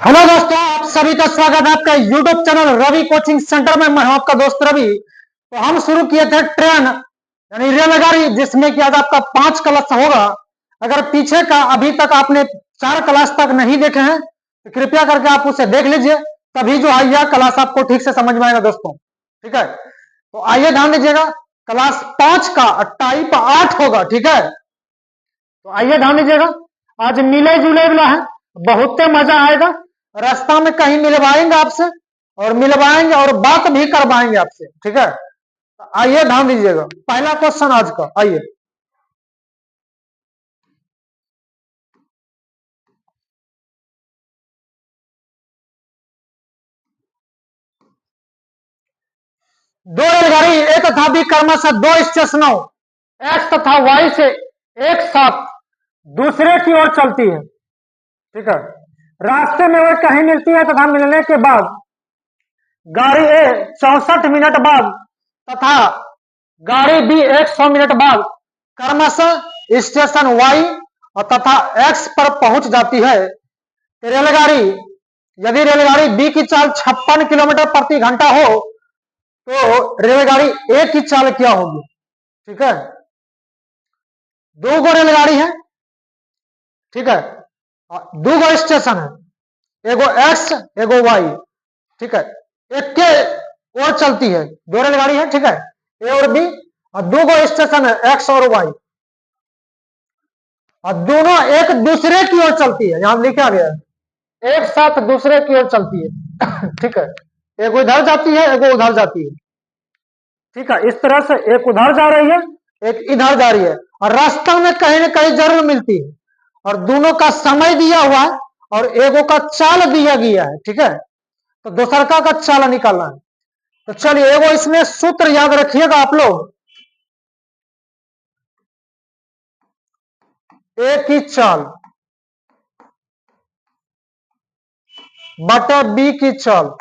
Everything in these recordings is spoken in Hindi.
हेलो दोस्तों, आप सभी का स्वागत है आपका YouTube channel Ravi coaching centre में। मैं हूं आपका दोस्त रवि। तो हम शुरू किए थे ट्रेन यानी रेलगाड़ी, जिसमें कि आज आपका 5 क्लास होगा। अगर पीछे का अभी तक आपने 4 क्लास तक नहीं देखे हैं तो कृपया करके आप उसे देख लीजिए, तभी जो है यह क्लास आपको ठीक से समझ में आएगा दोस्तों। ठीक है, तो आइए ध्यान दीजिएगा। क्लास 5 का टाइप 8 होगा। ठीक है, तो आइए ध्यान दीजिएगा। आज मिले जुले वाला है, बहुत मजा आएगा। रास्ता में कहीं मिलवाएंगे आपसे और मिलवाएंगे और बात भी करवाएंगे आपसे। ठीक है, तो आइए ध्यान दीजिएगा। पहला क्वेश्चन आज का, आइए। दो रेलगाड़ी एक तथा बी क्रमशः दो स्टेशनों एक्स तथा वाई से एक साथ दूसरे की ओर चलती है। ठीक है, रास्ते में वे कहीं मिलती है तथा मिलने के बाद गाड़ी ए 64 मिनट बाद तथा गाड़ी बी 100 मिनट बाद क्रमशः स्टेशन वाई और तथा एक्स पर पहुंच जाती है। रेलगाड़ी यदि रेलगाड़ी बी की चाल 56 किलोमीटर प्रति घंटा हो तो रेलगाड़ी ए की चाल क्या होगी। ठीक है, दो गो रेलगाड़ी है। ठीक है, दो गो स्टेशन है, एगो एक्स एगो वाई। ठीक है, एक के और चलती है, दो रेलगाड़ी है। ठीक है, ए और बी, और दो गो स्टेशन है एक्स और वाई, और दोनों एक दूसरे की ओर चलती है। यहां लिखा गया है एक साथ दूसरे की ओर चलती है। ठीक है, एक उधर जाती है एक उधर जाती है। ठीक है, इस तरह से एक उधर जा रही है एक इधर जा रही है, और रास्ता में कहीं ना कहीं जरूर मिलती है, और दोनों का समय दिया हुआ है और एगो का चाल दिया गया है। ठीक है, तो दोसरका का चाल निकालना है। तो चलिए एगो इसमें सूत्र याद रखिएगा आप लोग। ए की चाल बटे बी की चाल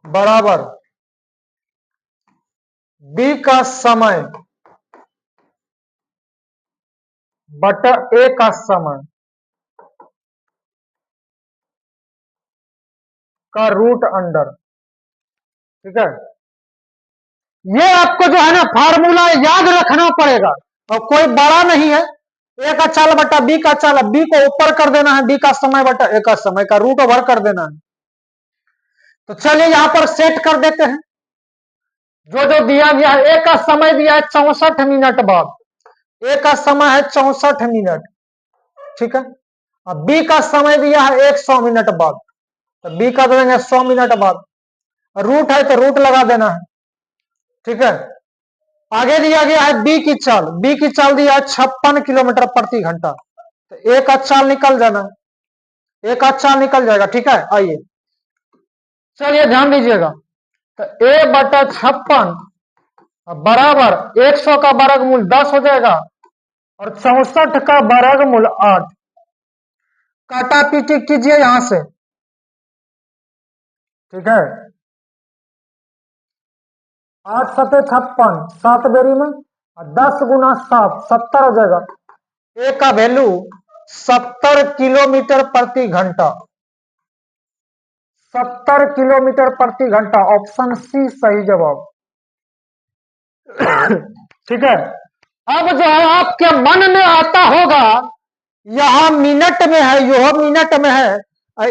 बराबर बी का समय बटा ए का समय का रूट अंडर। ठीक है, ये आपको जो है ना फार्मूला याद रखना पड़ेगा, और कोई बड़ा नहीं है। ए का चाल बटा बी का चाल, बी को ऊपर कर देना है, बी का समय बटा ए का समय का रूट ओवर कर देना है। तो चलिए यहां पर सेट कर देते हैं जो जो दिया गया है। ए का समय दिया है 64 मिनट बाद, ए का समय है 64 मिनट। ठीक है, अब बी का समय दिया है 100 मिनट बाद, तो बी का देंगे 100 मिनट बाद। रूट है तो रूट लगा देना है। ठीक है, आगे दिया गया है बी की चाल, बी की चाल दिया है 56 किलोमीटर प्रति घंटा, तो ए का चाल निकल जाना, ए का चाल निकल जाएगा। ठीक है, आइए चलिए ध्यान दीजिएगा। तो ए बटा 56 बराबर 100 का वर्गमूल 10 हो जाएगा और 64 का वर्गमूल 8। काटा पीटी कीजिए यहां से। ठीक है, 8 सते 56, 7 बेरी में 10 गुना 7 70 हो जाएगा। ए का वैल्यू 70 किलोमीटर प्रति घंटा, 70 किलोमीटर प्रति घंटा। ऑप्शन सी सही जवाब। ठीक है, अब जो है आपके मन में आता होगा यहां मिनट में है, यह मिनट में है,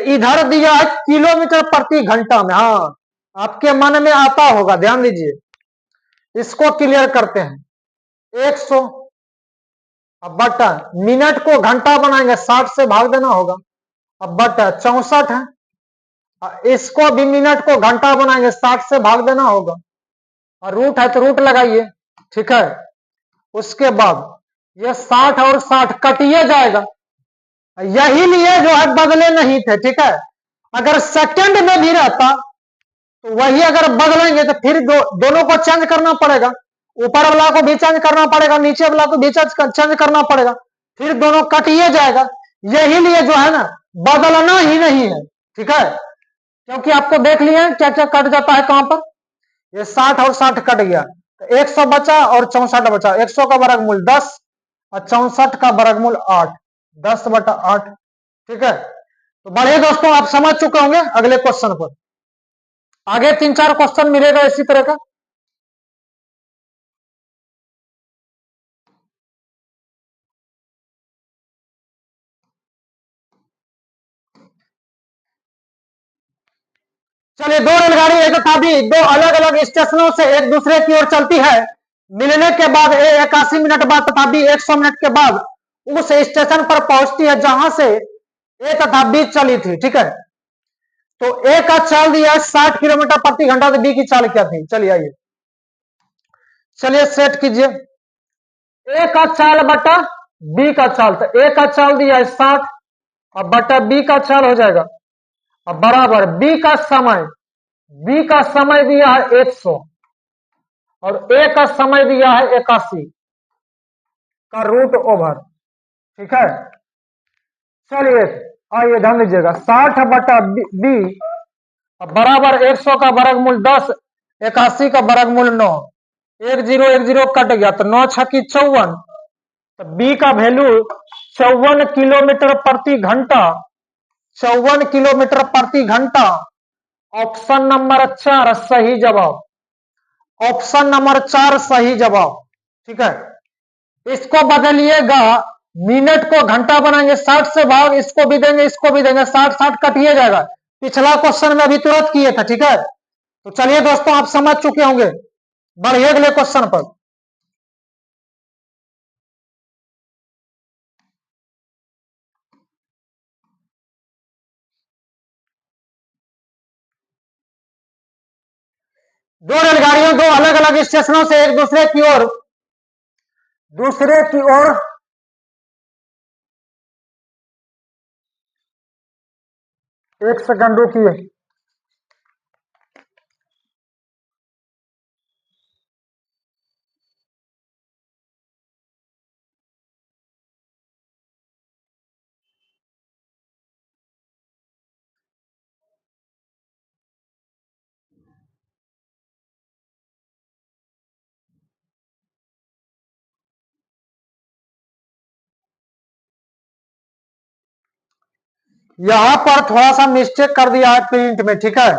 इधर दिया है किलोमीटर प्रति घंटा में। हाँ, आपके मन में आता होगा, ध्यान दीजिए। इसको क्लियर करते हैं। 100 अब बटा मिनट को घंटा बनाएंगे, 60 से भाग देना होगा। अब बटा 64 है, इसको भी मिनट को घंटा बनाएंगे, 60 से भाग देना होगा, और रूट है तो रूट लगाइए। ठीक है, उसके बाद ये 60 और 60 कटिए जाएगा, यही लिए जो है बदले नहीं थे। ठीक है, अगर सेकंड में भी रहता तो वही अगर बदलेंगे तो फिर दोनों को चेंज करना पड़ेगा, ऊपर वाला को भी चेंज करना पड़ेगा, नीचे वाला को भी चेंज करना पड़ेगा, फिर दोनों कटिए जाएगा। यही लिए जो है ना बदलना ही नहीं है। ठीक है, क्योंकि आपको देख लिए क्या क्या कट जाता है कहां पर। ये 60 और 60 कट गया तो 100 बचा और 64 बचा। 100 का वर्गमूल 10 और 64 का वर्गमूल 8। 10/8। ठीक है, तो बढ़िया दोस्तों, आप समझ चुके होंगे। अगले क्वेश्चन पर आगे 3-4 क्वेश्चन मिलेगा इसी तरह का। चलिए, दो रेलगाड़ी एक तथा भी दो अलग अलग स्टेशनों से एक दूसरे की ओर चलती है। मिलने के बाद 81 मिनट बाद तथा बी 100 मिनट के बाद उस स्टेशन पर पहुंचती है जहां से ए तथा बी चली थी। ठीक है, तो ए का चाल दिया है 60 किलोमीटर प्रति घंटा, तो बी की चाल क्या थी? चलिए आइए, चलिए सेट कीजिए। ए का चाल बटा बी का चाल, तो ए का चाल दिया है 60 और बटा बी का चाल हो जाएगा अब बराबर बी का समय दिया है 100 और ए का समय दिया है 81 का रूट ओवर। ठीक है, चलिए आइए ध्यान दीजिएगा। 60 बटा बी बराबर 100 का वर्गमूल 10, 81 का वर्गमूल 9, 10 कट गया तो 9 छक्की 54, तो बी का वैल्यू 54 किलोमीटर प्रति घंटा, 54 किलोमीटर प्रति घंटा। ऑप्शन नंबर 4 सही जवाब, ऑप्शन नंबर 4 सही जवाब। ठीक है, इसको बदलिएगा, मिनट को घंटा बनाएंगे, 60 से भाग, इसको भी देंगे इसको भी देंगे, 60-60 कटिए जाएगा। पिछला क्वेश्चन में अभी तुरंत किए थे। ठीक है, तो चलिए दोस्तों, आप समझ चुके होंगे। बढ़िए अगले क्वेश्चन पर। दो रेलगाड़ियों दो अलग अलग स्टेशनों से एक दूसरे की ओर एक सेकंड रुकिए। यहां पर थोड़ा सा मिस्टेक कर दिया है प्रिंट में। ठीक है,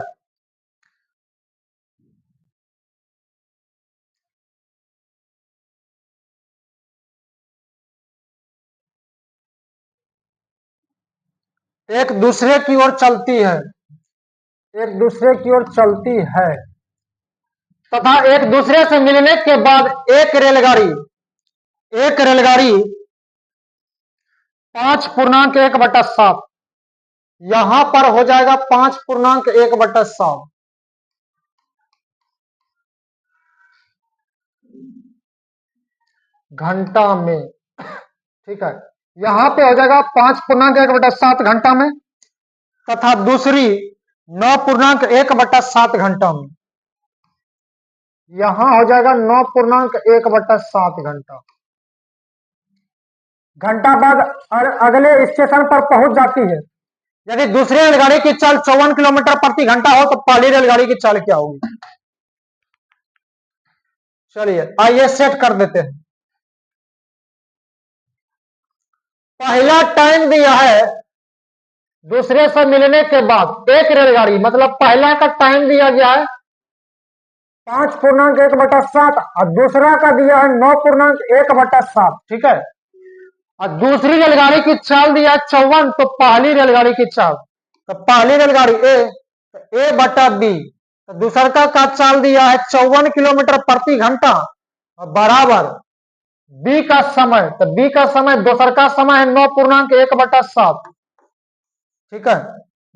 एक दूसरे की ओर चलती है, एक दूसरे की ओर चलती है तथा एक दूसरे से मिलने के बाद एक रेलगाड़ी 5.1/7, यहां पर हो जाएगा 5.1/7 घंटा में। ठीक है, यहां पे हो जाएगा 5.1/7 घंटा में तथा दूसरी 9.1/7 घंटा में। यहां हो जाएगा 9.1/7 घंटा। घंटा बाद अगले स्टेशन पर पहुंच जाती है। यदि दूसरी रेलगाड़ी की चाल 54 किलोमीटर प्रति घंटा हो तो पहली रेलगाड़ी की चाल क्या होगी? चलिए आइए सेट कर देते हैं। पहला टाइम दिया है दूसरे से मिलने के बाद एक रेलगाड़ी, मतलब पहला का टाइम दिया गया है 5.1/7 और दूसरा का दिया है 9.1/7। ठीक है, और दूसरी रेलगाड़ी की चाल दिया 54, तो पहली रेलगाड़ी की चाल, तो पहली रेलगाड़ी ए बटा बी, तो दूसरा का चाल दिया है 54 किलोमीटर प्रति घंटा बराबर बी का समय, तो बी का समय दूसरा का समय है 9.1/7। ठीक है,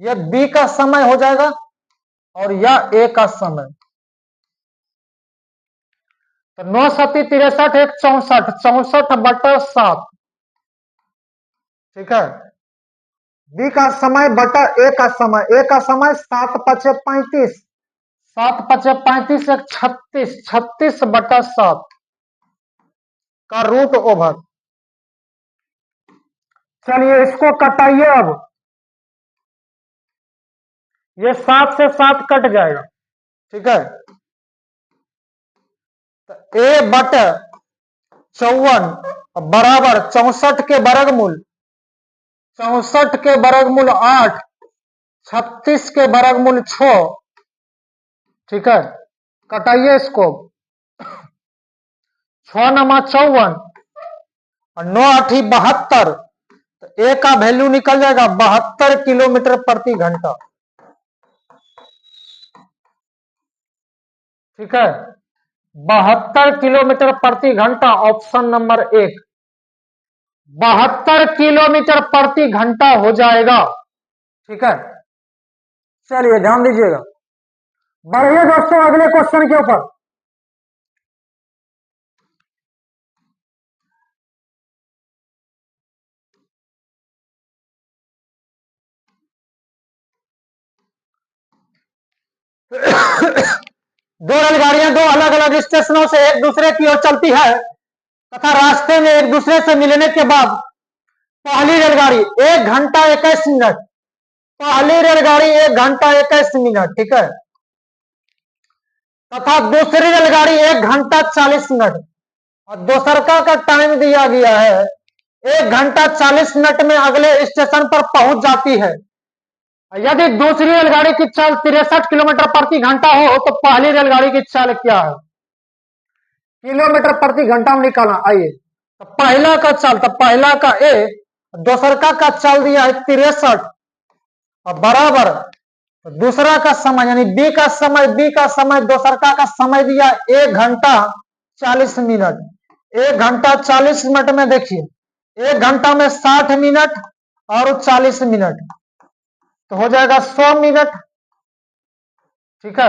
यह बी का समय हो जाएगा और यह ए का समय, तो 9 सती 63, 1 64, 64/7। ठीक है, बी का समय बटा ए का समय, ए का समय 7×5 = 35, 7×5 = 36, 36/7 का रूट ओवर। चलिए इसको कटाइए, अब ये 7 से 7 कट जाएगा। ठीक है, तो ए बटा 54 बराबर 64 के वर्गमूल 64 के वर्गमूल 8, 36 के वर्गमूल 6, ठीक है, कटाइए इसको। 6 नमा 54 और 9 8 72, तो ए का वैल्यू निकल जाएगा 72 किलोमीटर प्रति घंटा, ठीक है, 72 किलोमीटर प्रति घंटा, ऑप्शन नंबर 1 72 किलोमीटर प्रति घंटा हो जाएगा, ठीक है। चलिए ध्यान दीजिएगा, बढ़िए दोस्तों अगले क्वेश्चन के ऊपर। दो रेलगाड़ियां दो अलग अलग स्टेशनों से एक दूसरे की ओर चलती है तथा रास्ते में एक दूसरे से मिलने के बाद पहली रेलगाड़ी 1 घंटा 21 मिनट, पहली रेलगाड़ी 1 घंटा 21 मिनट, ठीक है, तथा दूसरी रेलगाड़ी 1 घंटा 40 मिनट, और दोसरका का टाइम दिया गया है 1 घंटा 40 मिनट में अगले स्टेशन पर पहुंच जाती है। यदि दूसरी रेलगाड़ी की चाल 63 किलोमीटर प्रति घंटा हो तो पहली रेलगाड़ी की चाल क्या है? किलोमीटर प्रति घंटा में निकालना। आइए, तो पहला का चाल, तो पहला का ए, दूसरका का चाल दिया है 63 और बराबर दूसरा का समय यानी बी का समय दूसरका का समय दिया 1 घंटा 40 मिनट। 1 घंटा 40 मिनट में देखिए 1 घंटा में 60 मिनट और 40 मिनट तो हो जाएगा 100 मिनट, ठीक है,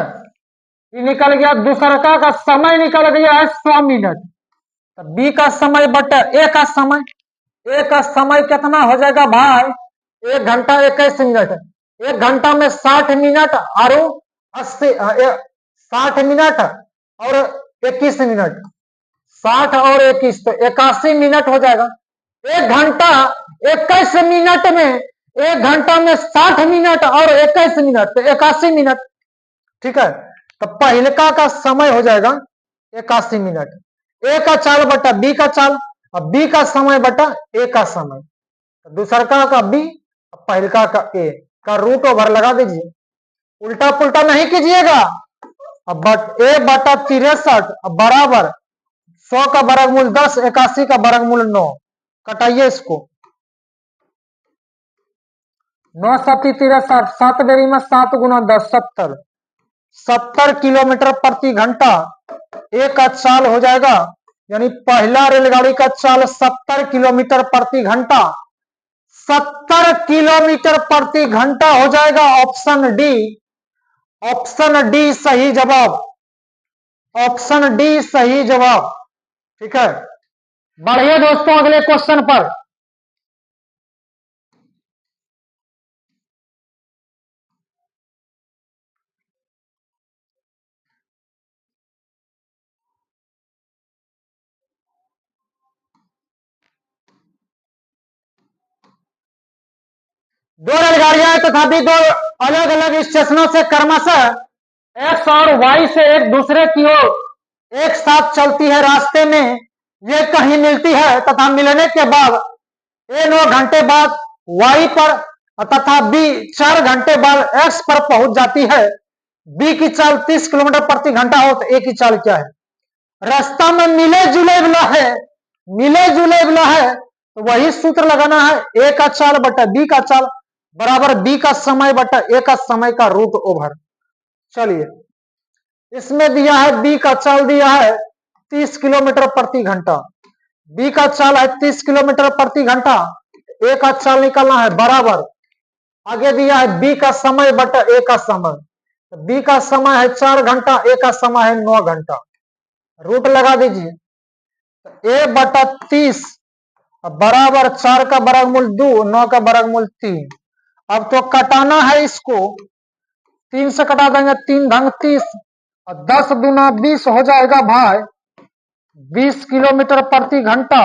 ये निकल गया। दूसरका का समय निकल गया है 100 मिनट, तो बी का समय बटा ए का समय, ए का समय कितना हो जाएगा भाई 1 घंटा 21 मिनट, 1 घंटा में 60 मिनट और 60 मिनट और 21 मिनट, 60 और 21 तो 81 मिनट हो जाएगा। 1 घंटा 21 मिनट में 1 घंटा में 60 मिनट और 21 मिनट तो 81 मिनट, ठीक है, तो पहलका का समय हो जाएगा 81 मिनट। ए का चाल बटा बी का चाल और बी का समय बटा ए का समय, दूसरका का बी पहलका का ए का रूट ओवर लगा दीजिए, उल्टा पुल्टा नहीं कीजिएगा। अब ए बटा 63 बराबर 100 का वर्गमूल 10, 81 का वर्गमूल 9, कटाइए इसको। 9 7 63, 7 डेरी में 7 गुना 10 70, 70 किलोमीटर प्रति घंटा एक का चाल हो जाएगा, यानी पहला रेलगाड़ी का चाल 70 किलोमीटर प्रति घंटा, 70 किलोमीटर प्रति घंटा हो जाएगा। ऑप्शन डी, ऑप्शन डी सही जवाब, ऑप्शन डी सही जवाब, ठीक है। बढ़िए दोस्तों अगले क्वेश्चन पर। दो रेलगाड़ियां तथापि दो अलग अलग स्टेशनों से क्रमशः एक्स और वाई से एक दूसरे की ओर एक साथ चलती है। रास्ते में ये कहीं मिलती है तथा मिलने के बाद ए 9 घंटे बाद वाई पर तथा बी 4 घंटे बाद एक्स पर पहुंच जाती है। बी की चाल 30 किलोमीटर प्रति घंटा हो तो ए की चाल क्या है? रास्ता में मिले जुले वाला है, मिले जुले वाला है तो वही सूत्र लगाना है, ए का चाल बटा बी का चाल बराबर बी का समय बटा ए का समय का रूट ओवर। चलिए, इसमें दिया है बी का चाल दिया है 30 किलोमीटर प्रति घंटा, बी का चाल है 30 किलोमीटर प्रति घंटा, ए का चाल निकालना है बराबर, आगे दिया है बी का समय बटा ए का समय, बी का समय है 4 घंटा, ए का समय है 9 घंटा, रूट लगा दीजिए। ए बटा 30 बराबर 4 का वर्गमूल 2, 9 का वर्गमूल 3। अब तो कटाना है इसको, 3 से कटा देंगे 3 ढंग 30 और 10 दूना 20 हो जाएगा भाई 20 किलोमीटर प्रति घंटा,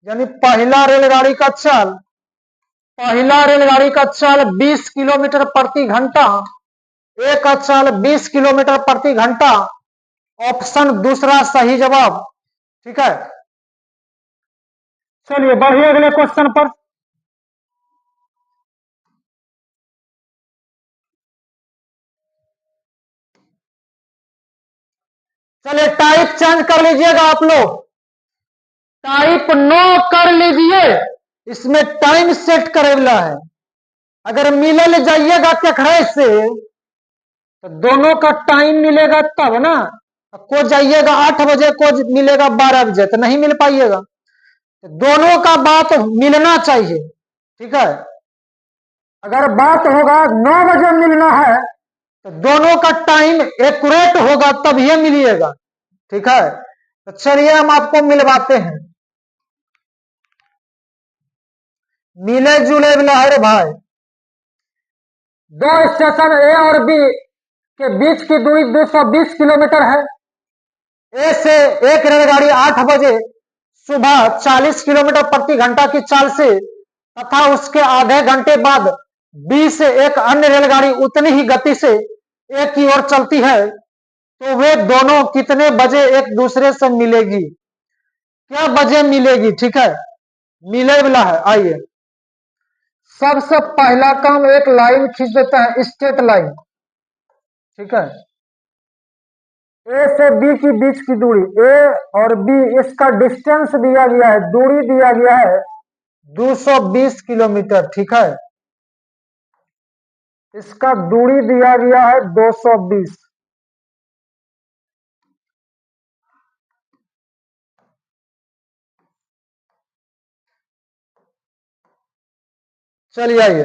यानी पहला रेलगाड़ी का चाल, पहला रेलगाड़ी का चाल 20 किलोमीटर प्रति घंटा, ए का चाल 20 किलोमीटर प्रति घंटा, ऑप्शन दूसरा सही जवाब, ठीक है। चलिए बढ़िए अगले क्वेश्चन पर। टाइप चेंज कर लीजिएगा आप लोग, टाइप नो कर लीजिए, इसमें टाइम सेट करेला है। अगर मिलल जाइएगा केकरे से तो दोनों का टाइम मिलेगा तब ना, को जाइएगा 8 बजे, को मिलेगा 12 बजे, तो नहीं मिल पाइएगा। तो दोनों का बात मिलना चाहिए, ठीक है। अगर बात होगा 9 बजे मिलना है तो दोनों का टाइम एक्यूरेट होगा तब ये मिलिएगा, ठीक है। तो चलिए हम आपको मिलवाते हैं। मिले जुले लहर भाई, दो स्टेशन ए और बी के बीच की दूरी 220 किलोमीटर है। ए से एक रेलगाड़ी 8 बजे सुबह 40 किलोमीटर प्रति घंटा की चाल से तथा उसके आधे घंटे बाद बी से एक अन्य रेलगाड़ी उतनी ही गति से ए की ओर चलती है, तो वे दोनों कितने बजे एक दूसरे से मिलेगी? क्या बजे मिलेगी? ठीक है, मिले वाला है। आइए, सबसे पहला काम एक लाइन खींच देता है, स्ट्रेट लाइन, ठीक है। ए से बी की बीच की दूरी, ए और बी, इसका डिस्टेंस दिया गया है, दूरी दिया गया है 220 किलोमीटर, ठीक है। इसका दूरी दिया गया है 220। चलिए आइए,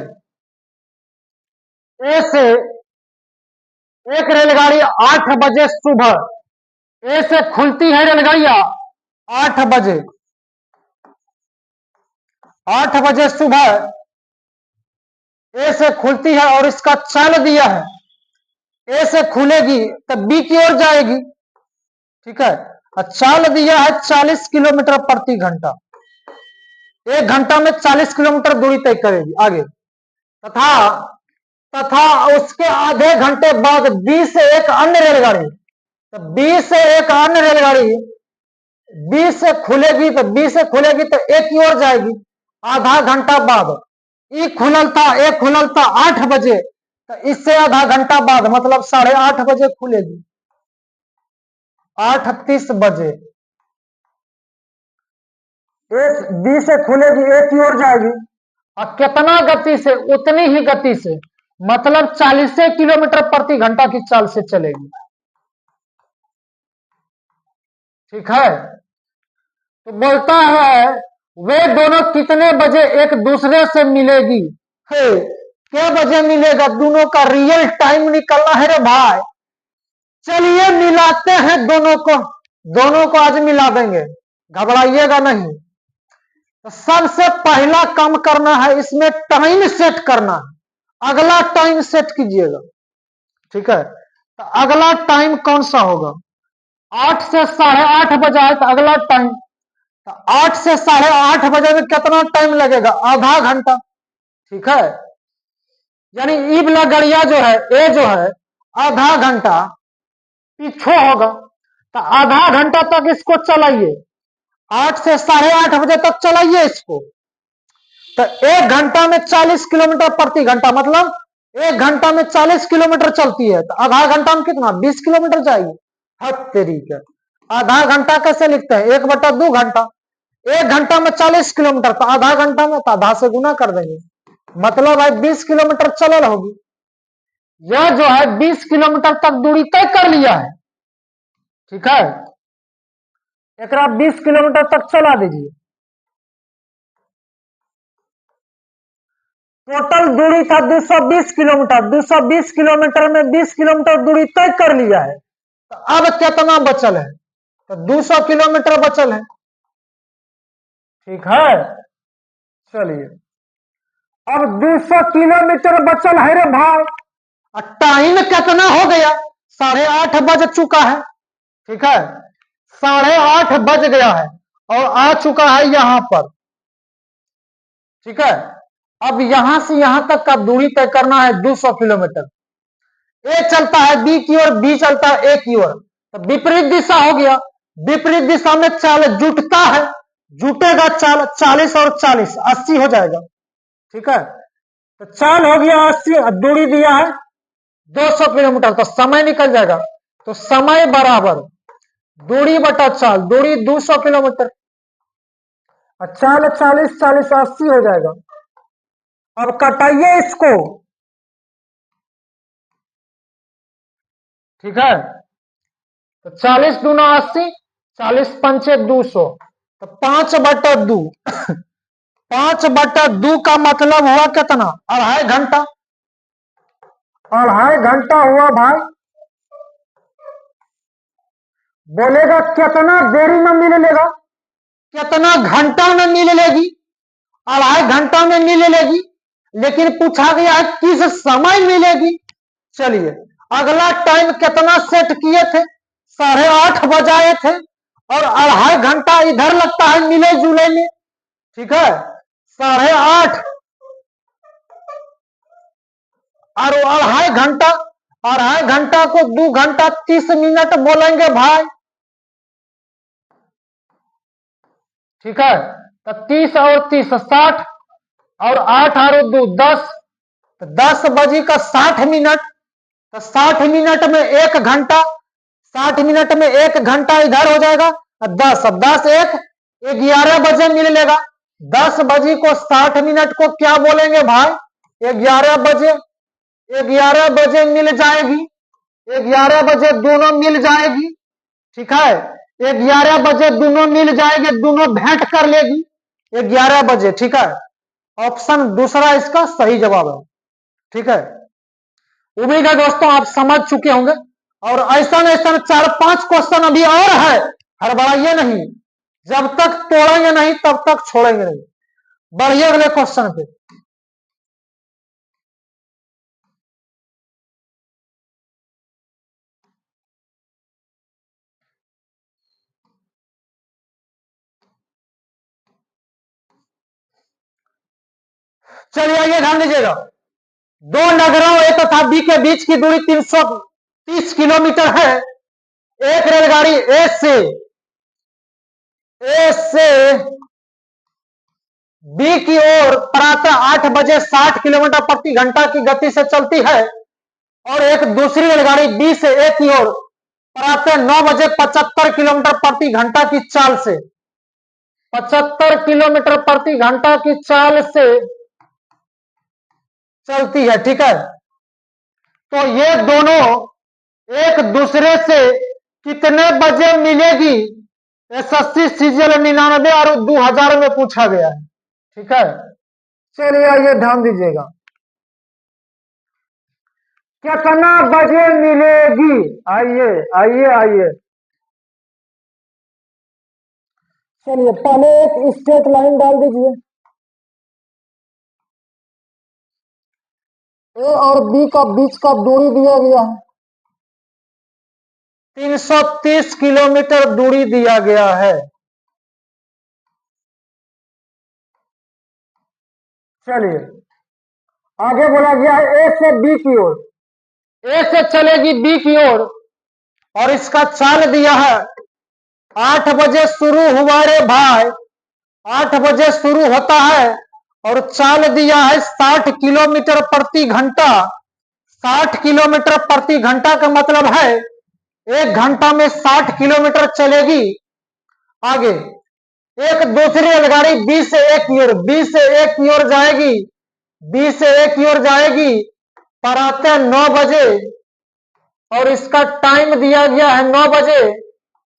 ए से एक रेलगाड़ी 8 बजे सुबह, ए से खुलती है रेलगाड़ियां 8 बजे, 8 बजे सुबह ए से खुलती है और इसका चाल दिया है, ए से खुलेगी तो बी की ओर जाएगी, ठीक है। और चाल दिया है 40 किलोमीटर प्रति घंटा, एक घंटा में 40 किलोमीटर दूरी तय करेगी आगे। तथा तथा उसके आधे घंटे बाद बी से एक अन्य रेलगाड़ी, तो बी से एक अन्य रेलगाड़ी बी से खुलेगी, तो बी से खुलेगी तो ए की ओर जाएगी। आधा घंटा बाद ई खुलल था 8 बजे, तो इससे आधा घंटा बाद मतलब 8:30 बजे खुलेगी, 8:30 बजे बी से खुलेगी, ए की ओर जाएगी। और कितना गति से? उतनी ही गति से, मतलब 40 किलोमीटर प्रति घंटा की चाल से चलेगी, ठीक है। तो बोलता है वे दोनों कितने बजे एक दूसरे से मिलेगी? है क्या बजे मिलेगा? दोनों का रियल टाइम निकलना है रे भाई। चलिए मिलाते हैं दोनों को आज मिला देंगे, घबराइएगा नहीं। तो सबसे पहला काम करना है, इसमें टाइम सेट करना है। अगला टाइम सेट कीजिएगा, ठीक है। तो अगला टाइम कौन सा होगा? 8 से 8:30 बजे है, तो अगला टाइम, तो 8 से 8:30 बजे में कितना टाइम लगेगा? आधा घंटा, ठीक है। यानी ई वाला गड़िया जो है, ए जो है, आधा घंटा पीछे होगा, तो आधा घंटा तक इसको चलाइए, 8 से 8:30 बजे तक चलाइए इसको। तो 1 घंटा में 40 किलोमीटर प्रति घंटा, मतलब 1 घंटा में 40 किलोमीटर चलती है, तो आधा घंटा में कितना? 20 किलोमीटर जाएगी। हद तरीके, आधा घंटा कैसे लिखते हैं? 1/2 घंटा। 1 घंटा में 40 किलोमीटर, तो आधा घंटा में तो आधा से गुना कर देंगे, मतलब है 20 किलोमीटर चलल होगी। यह जो है 20 किलोमीटर तक दूरी तय कर लिया है, ठीक है। एक 20 किलोमीटर तक चला दीजिए। टोटल दूरी था 220 किलोमीटर, 220 किलोमीटर में 20 किलोमीटर दूरी तय कर लिया है। तो अब कितना बचल है? तो 200 किलोमीटर बचल है, ठीक है। चलिए, अब 200 किलोमीटर बचल है रे भाई। टाइम कितना हो गया? 8:30 बज चुका है, ठीक है। 8:30 बज गया है और आ चुका है यहां पर, ठीक है। अब यहां से यहां तक का दूरी तय करना है 200 किलोमीटर। ए चलता है बी की ओर, बी चलता है ए की ओर, तो विपरीत दिशा हो गया। विपरीत दिशा में चाल जुटता है, जुटेगा चाल 40 और 40 80 हो जाएगा, ठीक है। तो चाल हो गया 80, दूरी दिया है 200 किलोमीटर, तो समय निकल जाएगा। तो समय बराबर दूरी बटा चाल, दूरी 200 किलोमीटर। चाल 40 40 80 हो जाएगा। अब कटाइए इसको, ठीक है। तो 40 दूना 80, 40 पंचे 200, तो 5/2। 5/2 का मतलब हुआ कितना? 2.5 घंटा। 2.5 घंटा हुआ भाई। बोलेगा कितना देरी में मिल लेगा, कितना घंटा में मिल लेगी? 2.5 घंटा में मिल लेगी, लेकिन पूछा गया है किस समय मिलेगी। चलिए, अगला टाइम कितना सेट किए थे? 8:30 बजाए थे, और 2.5 घंटा इधर लगता है मिले जुले में, ठीक है। 8:30 और 2.5 घंटा, 2.5 घंटा को 2 घंटा 30 मिनट बोलेंगे भाई, ठीक है। तो 30 और 30 60, और 8 और 2 10, तो 10 बजी का 60 मिनट। तो 60 मिनट में 1 घंटा, 60 मिनट में 1 घंटा इधर हो जाएगा। 10 अब 10 1 11 बजे मिल लेगा। 10 बजी को 60 मिनट को क्या बोलेंगे भाई? 11 बजे। 11 बजे मिल जाएगी, 11 बजे दोनों मिल जाएगी, ठीक है। 11 बजे दोनों मिल जाएगी, दोनों भेंट कर लेगी 11 बजे, ठीक है। ऑप्शन दूसरा इसका सही जवाब है, ठीक है। उम्मीद है दोस्तों आप समझ चुके होंगे, और ऐसा 4-5 क्वेश्चन अभी और है, हड़बड़ाइए नहीं। जब तक तोड़ेंगे नहीं तब तक छोड़ेंगे नहीं। बढ़िए अगले क्वेश्चन पे। चलिए आइए, ध्यान दीजिएगा। दो नगरों ए तथा बी के बीच की दूरी 330 किलोमीटर है। एक रेलगाड़ी ए से बी की ओर प्रातः 8 बजे 60 किलोमीटर प्रति घंटा की गति से चलती है, और एक दूसरी रेलगाड़ी बी से ए की ओर प्रातः 9 बजे 75 किलोमीटर प्रति घंटा की चाल से 75 किलोमीटर प्रति घंटा की चाल से चलती है, ठीक है। तो ये दोनों एक दूसरे से कितने बजे मिलेगी? SSC CGL 99 और 2000 में पूछा गया है, ठीक है। चलिए आइए, ध्यान दीजिएगा। कितना बजे मिलेगी? आइए आइए आइए। चलिए पहले एक स्ट्रेट लाइन डाल दीजिए। ए और बी का बीच का दूरी दिया गया है 330 किलोमीटर दूरी दिया गया है। चलिए आगे बोला गया है ए से बी की ओर, ए से चलेगी बी की ओर, और इसका चाल दिया है 8 बजे शुरू हुआ रे भाई, 8 बजे शुरू होता है, और चाल दिया है 60 किलोमीटर प्रति घंटा। 60 किलोमीटर प्रति घंटा का मतलब है 1 घंटा में 60 किलोमीटर चलेगी। आगे एक दूसरी रेलगाड़ी बी से ए की ओर, बी से ए की ओर जाएगी, बी से ए की ओर जाएगी प्रातः 9 बजे, और इसका टाइम दिया गया है 9 बजे।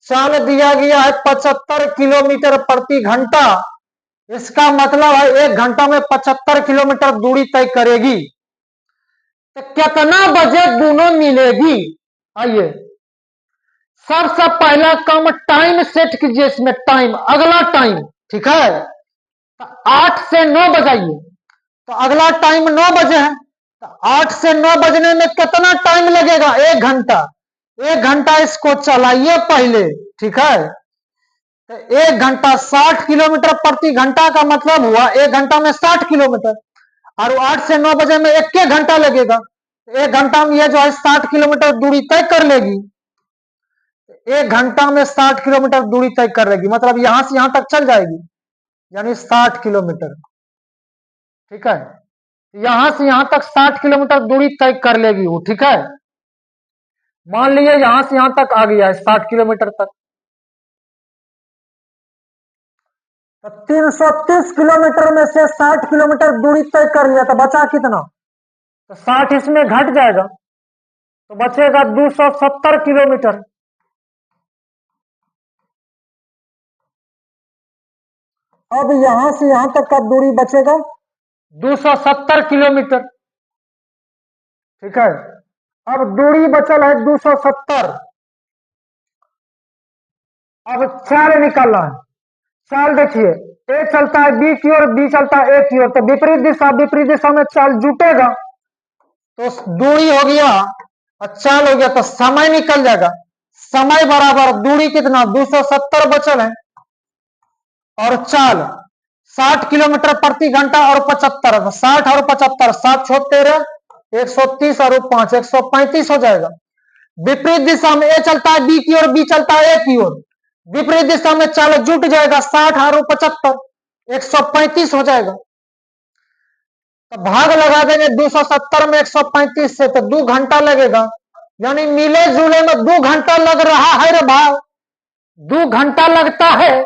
चाल दिया गया है 75 किलोमीटर प्रति घंटा। इसका मतलब है 1 घंटा में 75 किलोमीटर दूरी तय करेगी। तो कितना बजे दोनों मिलेगी? आइए, सबसे पहला काम टाइम सेट कीजिए इसमें, टाइम, अगला टाइम, ठीक है। तो 8 से 9 बजाइए, तो अगला टाइम 9 बजे है, तो 8 से 9 बजने में कितना टाइम लगेगा? 1 घंटा। 1 घंटा इसको चलाइए पहले, ठीक है। तो 1 घंटा 60 किलोमीटर प्रति घंटा का मतलब हुआ 1 घंटा में 60 किलोमीटर, और 8 से 9 बजे में 1 घंटा लगेगा। 1 घंटा में यह जो है 60 किलोमीटर दूरी तय कर लेगी। 1 घंटा में 60 किलोमीटर दूरी तय कर लेगी, मतलब यहां से यहां तक चल जाएगी, यानी 60 किलोमीटर, ठीक है। यहां से यहां तक 60 किलोमीटर दूरी तय कर लेगी वो, ठीक है। मान लीजिए यहां से यहां तक आ गया है 60 किलोमीटर तक, तो 330 किलोमीटर में से 60 किलोमीटर दूरी तय कर लिया, तो बचा कितना? तो 60 इसमें घट जाएगा, तो बचेगा 270 किलोमीटर। अब यहां से यहां तक का दूरी बचेगा 270 किलोमीटर। ठीक है, अब दूरी बचल है 270। अब चाल निकालना है। चाल देखिए, ए चलता है बी की ओर, बी चलता है ए की ओर, तो विपरीत दिशा में चाल जुटेगा, तो दूरी हो गया और चाल हो गया, तो समय निकल जाएगा। समय बराबर दूरी कितना 270 बचल है, और चाल 60 किलोमीटर प्रति घंटा और 75, 60 और 75, 7 छो 13, 130 और 5, 135 हो जाएगा। विपरीत दिशा में ए चलता है बी की ओर, बी चलता है ए की ओर, विपरीत दिशा में चाल जुट जाएगा, 60 और 75, 135 हो जाएगा। तो भाग लगा देंगे 270 में 135 से, तो 2 घंटा लगेगा, यानी मिले जुले में 2 घंटा लग रहा है रे भाई, 2 घंटा लगता है।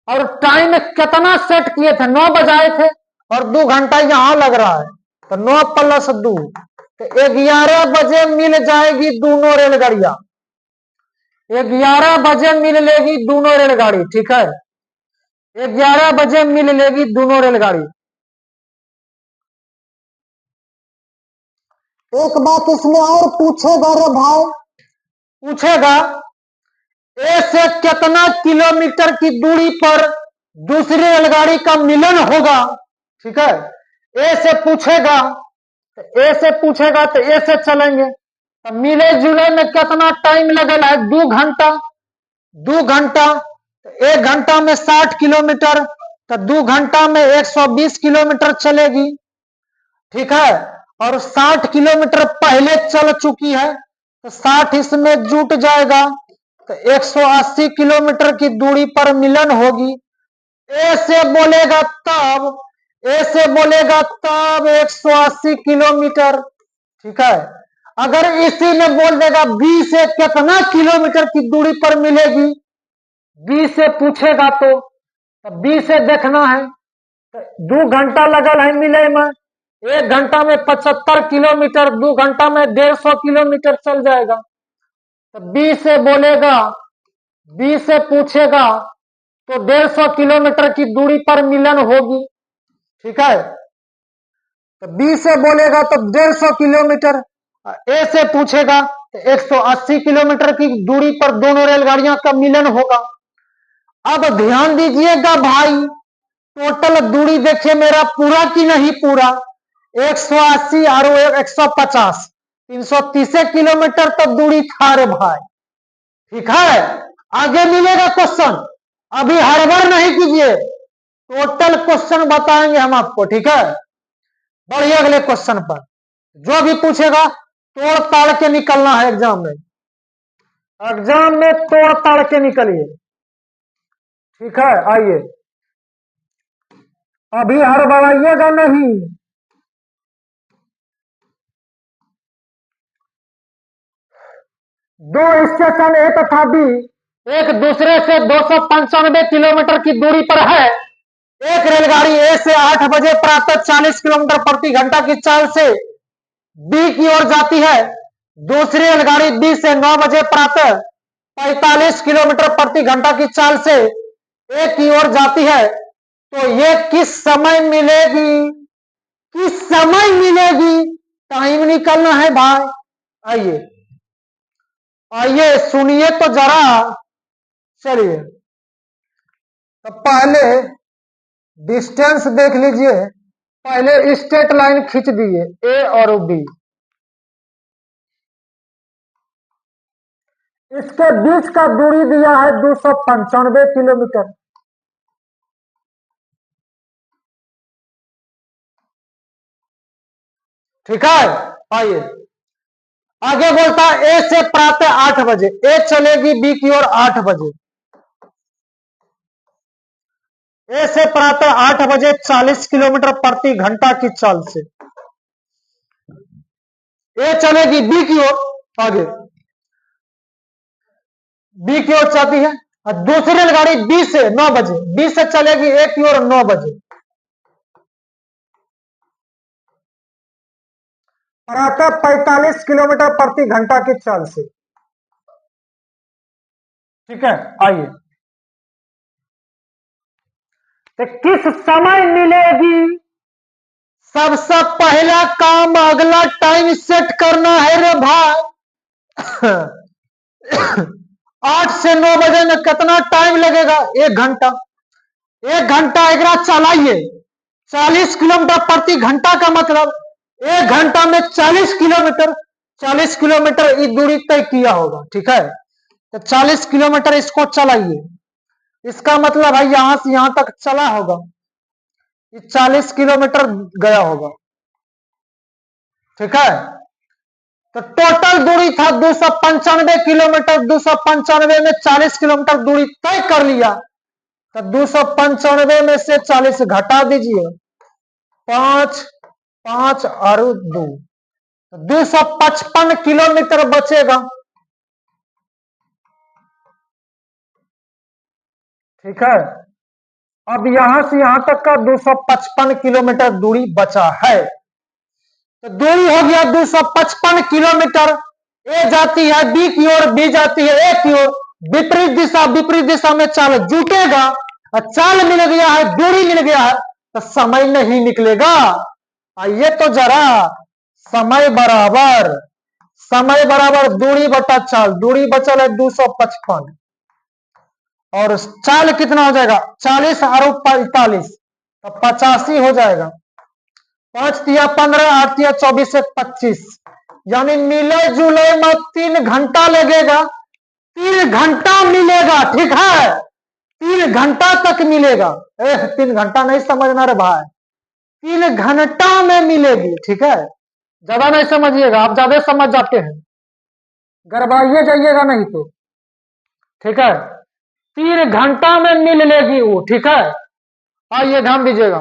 और टाइम कितना सेट किए थे, 9 बजाए थे, और 2 घंटा यहां लग रहा है, तो 9 + 2, तो 11 बजे मिल जाएगी दोनों रेलगाड़ियां। 11 बजे मिल लेगी दोनों रेलगाड़ी। ठीक है, 11 बजे मिल लेगी दोनों रेलगाड़ी। एक बात इसमें और पूछेगा रे भाई, पूछेगा ए से कितना किलोमीटर की दूरी पर दूसरी रेलगाड़ी का मिलन होगा। ठीक है, ए से पूछेगा, तो ए से पूछेगा तो ए से चलेंगे, तो मिले जुले में कितना टाइम लगल है, 2 घंटा। 2 घंटा, तो 1 घंटा में 60 किलोमीटर, तो 2 घंटा में 120 किलोमीटर चलेगी। ठीक है, और 60 किलोमीटर पहले चल चुकी है, तो 60 इसमें जुट जाएगा, तो 180 किलोमीटर की दूरी पर मिलन होगी। ए से बोलेगा तब, ए से बोलेगा तब 180 किलोमीटर। ठीक है, अगर इसी में बोल देगा बी से कितना किलोमीटर की दूरी पर मिलेगी, बी से पूछेगा, तो बी से देखना है, तो 2 घंटा लगल है मिले में, 1 घंटा में 75 किलोमीटर, 2 घंटा में 150 किलोमीटर चल जाएगा। तो बी से बोलेगा, बी से पूछेगा, तो 150 किलोमीटर की दूरी पर मिलन होगी। ठीक है, तो बी से बोलेगा तो 150 किलोमीटर, ए से पूछेगा तो 180 किलोमीटर की दूरी पर दोनों रेलगाड़ियां का मिलन होगा। अब ध्यान दीजिएगा भाई, टोटल दूरी देखिए मेरा पूरा कि नहीं पूरा, 180 और 150, 330 किलोमीटर तक दूरी था रे भाई। ठीक है, आगे मिलेगा क्वेश्चन, अभी हड़बड़ नहीं कीजिए, टोटल क्वेश्चन बताएंगे हम आपको। ठीक है, बढ़िए अगले क्वेश्चन पर, जो भी पूछेगा तोड़ ताड़ के निकलना है एग्जाम में, एग्जाम में तोड़ ताड़ के निकलिए। ठीक है, आइए, अभी हड़बड़ाइएगा नहीं। दो स्टेशन ए तथा बी एक दूसरे से 295 किलोमीटर की दूरी पर है। एक रेलगाड़ी ए से 8 बजे प्रातः 40 किलोमीटर प्रति घंटा की चाल से बी की ओर जाती है। दूसरी रेलगाड़ी बी से 9 बजे प्रातः 45 किलोमीटर प्रति घंटा की चाल से ए की ओर जाती है, तो ये किस समय मिलेगी, किस समय मिलेगी, टाइम निकलना है भाई। आइए आइए सुनिए तो जरा, चलिए, तो पहले डिस्टेंस देख लीजिए, पहले स्ट्रेट लाइन खींच दिए ए और बी, इसके बीच का दूरी दिया है 295 किलोमीटर। ठीक है, आइए आगे बोलता है ए से प्रातः 8 बजे, ए चलेगी बी की ओर 8 बजे, ए से प्रातः 8 बजे 40 किलोमीटर प्रति घंटा की चाल से ए चलेगी बी की ओर, आगे बी की ओर जाती है, और दूसरी रेलगाड़ी बी से 9 बजे, बी से चलेगी ए की ओर 9 बजे और आता 45 किलोमीटर प्रति घंटा की चाल से। ठीक है, आइए तो किस समय मिलेगी? सबसे पहला काम अगला टाइम सेट करना है रे भाई। 8 से 9 बजे में कितना टाइम लगेगा? 1 घंटा। 1 घंटा एक चलाइए, 40 किलोमीटर प्रति घंटा का मतलब 1 घंटा में 40 किलोमीटर, 40 किलोमीटर ये दूरी तय किया होगा। ठीक है, तो 40 किलोमीटर इसको चलाइए, इसका मतलब है यहां से यहां तक चला होगा, ये 40 किलोमीटर गया होगा। ठीक है, तो टोटल दूरी था 295 किलोमीटर, 295 में 40 किलोमीटर दूरी तय कर लिया, तो 295 में से 40 घटा दीजिए, 5 5 और 2, 255 किलोमीटर बचेगा। ठीक है, अब यहां से यहां तक का 255 किलोमीटर दूरी बचा है, तो दूरी हो गया 255 किलोमीटर। ए जाती है बी की ओर, बी जाती है ए की ओर, विपरीत दिशा में चाल जुटेगा, और चाल मिल गया है, दूरी मिल गया है, तो समय नहीं निकलेगा। आइए तो जरा, समय बराबर दूरी बटा चाल, दूरी बचल है 255 और चाल कितना हो जाएगा? 40 और 45, तो 85 हो जाएगा। 5 तिया 15, 8 तिया 24 से 25, यानी मिले जुले में 3 घंटा लगेगा, 3 घंटा मिलेगा। ठीक है, 3 घंटा तक मिलेगा। 3 घंटा नहीं समझना रे भाई, 3 घंटा में मिलेगी। ठीक है, ज्यादा नहीं समझिएगा, आप ज्यादा समझ जाते हैं, गड़बड़ाइए जाइएगा नहीं तो। ठीक है, 3 घंटा में मिल लेगी वो। ठीक है, आइए ध्यान दीजिएगा,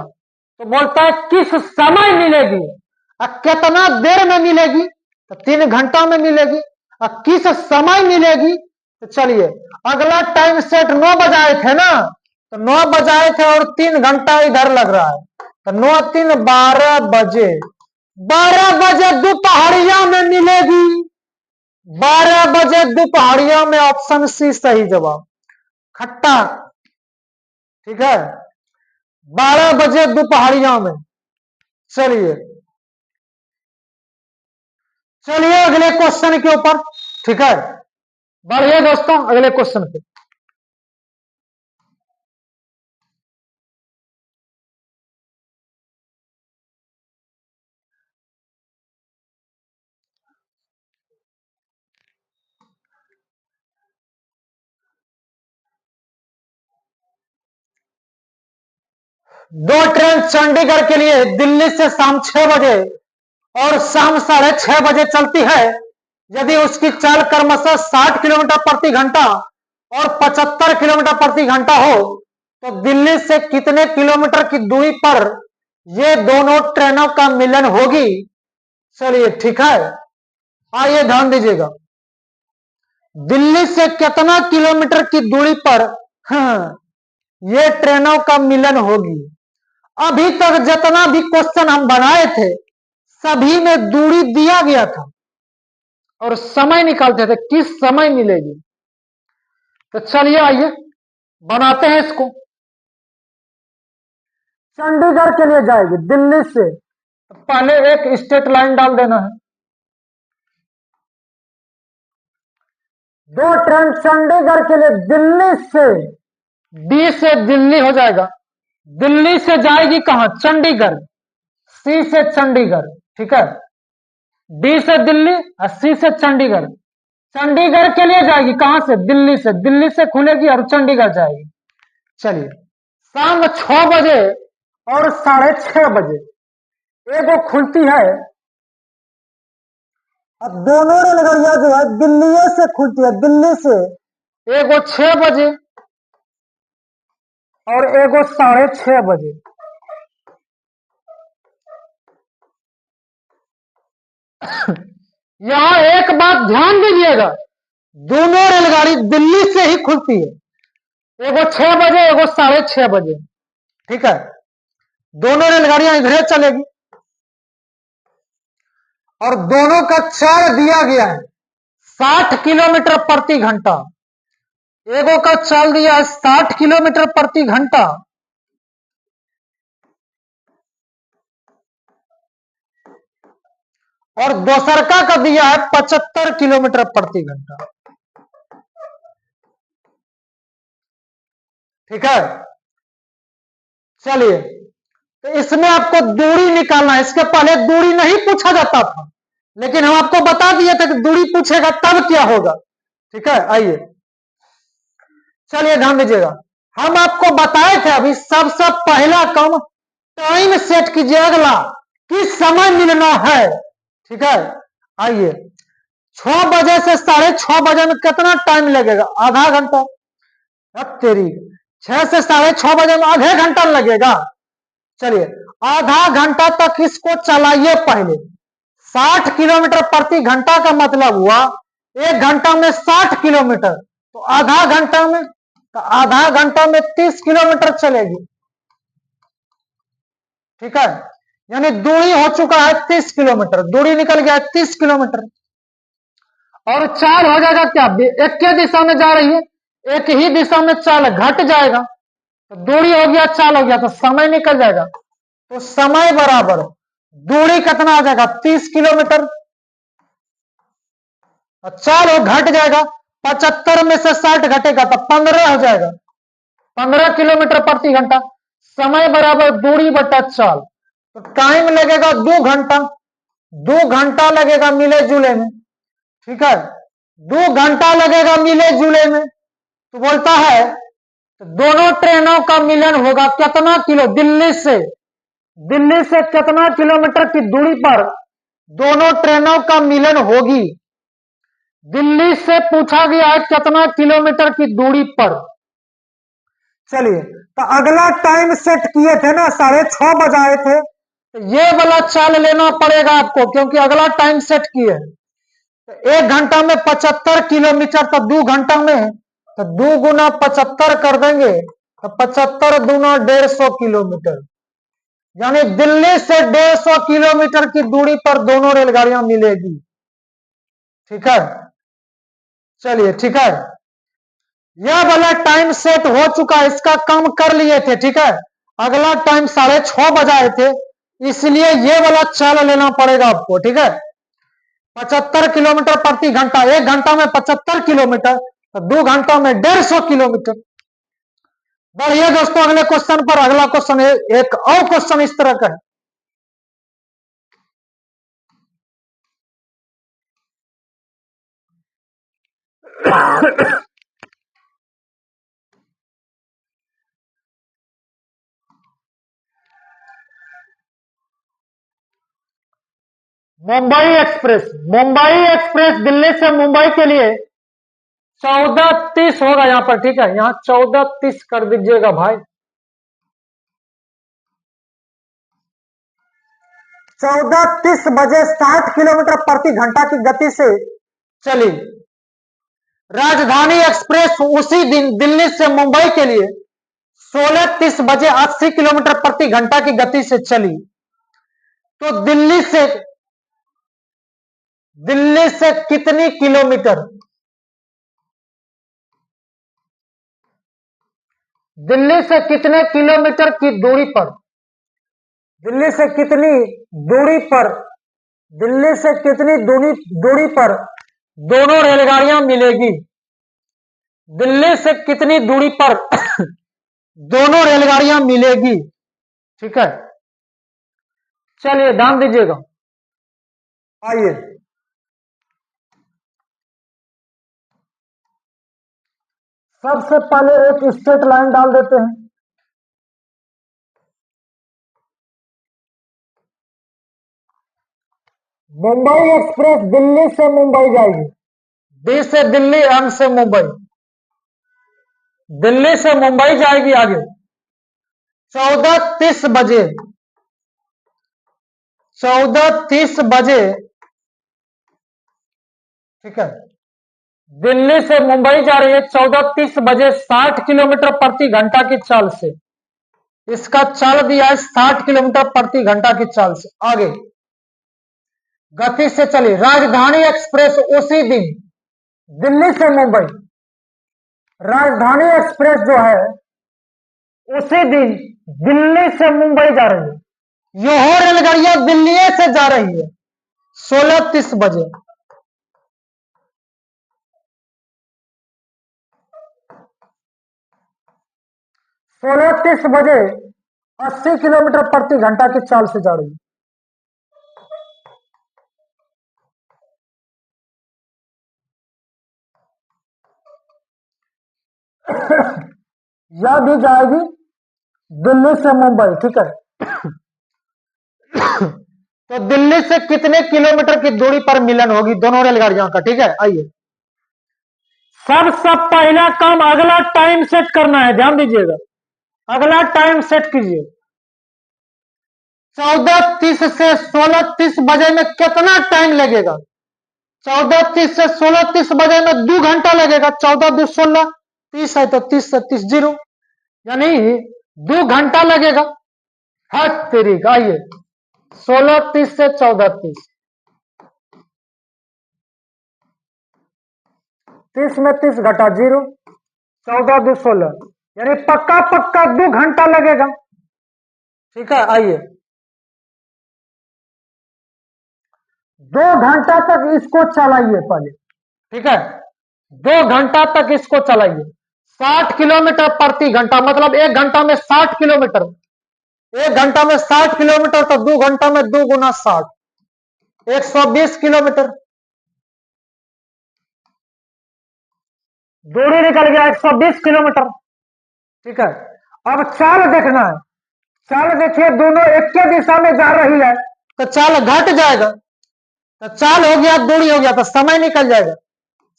तो बोलता है किस समय मिलेगी, कितना देर में मिलेगी, तो 3 घंटा में मिलेगी। और किस समय मिलेगी, तो चलिए अगला टाइम सेट 9 बजाए थे ना, तो 9 बजाए थे और 3 घंटा इधर लग रहा है, तो 9 3 12 बजे, 12 बजे दोपहरिया में मिलेगी, 12 बजे दोपहरिया में। ऑप्शन सी सही जवाब, खट्टा। ठीक है, 12 बजे दोपहरिया में। चलिए चलिए अगले क्वेश्चन के ऊपर। ठीक है, बढ़िए दोस्तों, अगले क्वेश्चन पे। दो ट्रेन चंडीगढ़ के लिए दिल्ली से शाम 6 बजे और शाम 6:30 बजे चलती है। यदि उसकी चाल क्रमशः 60 किलोमीटर प्रति घंटा और 75 किलोमीटर प्रति घंटा हो, तो दिल्ली से कितने किलोमीटर की दूरी पर ये दोनों ट्रेनों का मिलन होगी? चलिए ठीक है, आइए ध्यान दीजिएगा, दिल्ली से कितना किलोमीटर की दूरी पर ये ट्रेनों का मिलन होगी? अभी तक जितना भी क्वेश्चन हम बनाए थे सभी में दूरी दिया गया था और समय निकालते थे किस समय मिलेगी। तो चलिए आइए बनाते हैं इसको। चंडीगढ़ के लिए जाएगी दिल्ली से, तो पहले एक स्ट्रेट लाइन डाल देना है। दो ट्रेन चंडीगढ़ के लिए दिल्ली से, डी से दिल्ली हो जाएगा, दिल्ली से जाएगी कहां? चंडीगढ़, सी से चंडीगढ़। ठीक है, डी से दिल्ली और सी से चंडीगढ़। चंडीगढ़ के लिए जाएगी कहां से? दिल्ली से, दिल्ली से खुलेगी और चंडीगढ़ जाएगी। चलिए शाम 6 बजे और 6:30 बजे एगो खुलती है, अब दोनों रेलगाड़ियां जो है दिल्ली से खुलती है, दिल्ली से एगो 6 बजे और एगो 6:30 बजे। यहां एक बात ध्यान दीजिएगा, दोनों रेलगाड़ी दिल्ली से ही खुलती है, एगो 6 बजे, एगो 6:30 बजे। ठीक है, दोनों रेलगाड़ियां इधर चलेगी और दोनों का चाल दिया गया है 60 किलोमीटर प्रति घंटा। एगो का चाल दिया है 60 किलोमीटर प्रति घंटा और दोसरका का दिया है 75 किलोमीटर प्रति घंटा। ठीक है, चलिए, तो इसमें आपको दूरी निकालना है। इसके पहले दूरी नहीं पूछा जाता था, लेकिन हम आपको बता दिए थे कि दूरी पूछेगा तब क्या होगा। ठीक है, आइए, चलिए ध्यान दीजिएगा। हम आपको बताए थे अभी सबसे पहला काम टाइम सेट कीजिए, अगला किस समय मिलना है। ठीक है, आइए, 6 बजे से 6:30 बजे में कितना टाइम लगेगा? आधा घंटा। अब तेरी 6 से 6:30 बजे में आधे घंटा लगेगा। चलिए, आधा घंटा तक इसको चलाइए पहले। 60 किलोमीटर प्रति घंटा का मतलब हुआ 1 घंटा में 60 किलोमीटर, तो आधा घंटा में, तो आधा घंटा में 30 किलोमीटर चलेगी। ठीक है, यानी दूरी हो चुका है 30 किलोमीटर, दूरी निकल गया है 30 किलोमीटर। और चाल हो जाएगा क्या? एक के दिशा में जा रही है, एक ही दिशा में चाल घट जाएगा, तो दूरी हो गया, चाल हो गया, तो समय निकल जाएगा। तो समय बराबर दूरी कितना आ जाएगा? 30 किलोमीटर। चाल हो घट जाएगा, 75 में से 60 घटेगा तो 15 हो जाएगा, 15 किलोमीटर प्रति घंटा। समय बराबर दूरी बटा चाल, तो टाइम लगेगा 2 घंटा। 2 घंटा लगेगा मिले जुले में। ठीक है, 2 घंटा लगेगा मिले जुले में। तो बोलता है तो दोनों ट्रेनों का मिलन होगा कितना किलो? दिल्ली से कितना किलोमीटर की दूरी पर दोनों ट्रेनों का मिलन होगी? दिल्ली से पूछा गया है कितना किलोमीटर की दूरी पर। चलिए, तो अगला टाइम सेट किए थे ना, 6:30 बजाए थे, तो ये वाला चाल लेना पड़ेगा आपको, क्योंकि अगला टाइम सेट किए हैं। तो 1 घंटा में 75 किलोमीटर, तो 2 घंटा में, तो 2 गुना 75 कर देंगे, तो 75 दूना 150 किलोमीटर, यानी दिल्ली से 150 किलोमीटर की दूरी पर दोनों रेलगाड़ियां मिलेगी। ठीक है, चलिए, ठीक है, यह वाला टाइम सेट हो चुका है, इसका काम कर लिए थे। ठीक है, अगला टाइम 6:30 बजाए थे, इसलिए ये वाला चाल लेना पड़ेगा आपको। ठीक है, 75 किलोमीटर प्रति घंटा, 1 घंटा में 75 किलोमीटर, तो 2 घंटा में 150 किलोमीटर। बढ़िए दोस्तों, अगले क्वेश्चन पर। अगला क्वेश्चन एक और क्वेश्चन इस तरह का है। मुंबई एक्सप्रेस दिल्ली से मुंबई के लिए 14:30 होगा यहां पर। ठीक है, यहां 14:30 कर दीजिएगा भाई। 14:30 बजे 60 किलोमीटर प्रति घंटा की गति से चली राजधानी एक्सप्रेस उसी दिन दिल्ली से मुंबई के लिए 16:30 बजे 80 किलोमीटर प्रति घंटा की गति से चली। तो दिल्ली से कितनी किलोमीटर, दिल्ली से कितने किलोमीटर की दूरी पर, दिल्ली से कितनी दूरी पर, दिल्ली से कितनी दूरी पर दोनों रेलगाड़ियां मिलेगी? दिल्ली से कितनी दूरी पर दोनों रेलगाड़ियां मिलेगी? ठीक है, चलिए ध्यान दीजिएगा। आइए, सबसे पहले एक स्ट्रेट लाइन डाल देते हैं। मुंबई एक्सप्रेस दिल्ली से मुंबई जाएगी, डी से दिल्ली, एम से मुंबई, दिल्ली से मुंबई जाएगी आगे 14:30 बजे, 14:30 बजे। ठीक है, दिल्ली से मुंबई जा रही है 14:30 बजे 60 किलोमीटर प्रति घंटा की चाल से। इसका चाल दिया है 60 किलोमीटर प्रति घंटा की चाल से। आगे गति से चली राजधानी एक्सप्रेस उसी दिन दिल्ली से मुंबई, राजधानी एक्सप्रेस जो है उसी दिन दिल्ली से मुंबई जा रही है। यह रेलगाड़ियां दिल्ली से जा रही है 16:30 बजे। 16:30 बजे 80 किलोमीटर प्रति घंटा की चाल से जा रही है। यह भी जाएगी दिल्ली से मुंबई, ठीक है। तो दिल्ली से कितने किलोमीटर की दूरी पर मिलन होगी दोनों रेलगाड़ियों का, ठीक है। आइए सब पहला काम अगला टाइम सेट करना है, ध्यान दीजिएगा। अगला टाइम सेट कीजिए। 14:30 से 16:30 बजे में कितना टाइम लगेगा? 14:30 से 16:30 बजे में 2 घंटा लगेगा। 14 2 16, 30 है तो 30 से 30 0, यानी 2 घंटा लगेगा। हट तेरी, आइए 16:30 से 14:30, 30 में 30 घटा 0, 14 2 16, यानी पक्का 2 घंटा लगेगा, ठीक है। आइए 2 घंटा तक इसको चलाइए पहले, ठीक है। 2 घंटा तक इसको चलाइए। 60 किलोमीटर प्रति घंटा मतलब 1 घंटा में 60 किलोमीटर। 1 घंटा में 60 किलोमीटर तो 2 घंटा में 2 गुना 60, 120 किलोमीटर दूरी निकल गया, 120 किलोमीटर, ठीक है। अब चाल देखना है। चाल देखिए, दोनों एक के दिशा में जा रही है तो चाल घट जाएगा। तो चाल हो गया, दूरी हो गया, तो समय निकल जाएगा।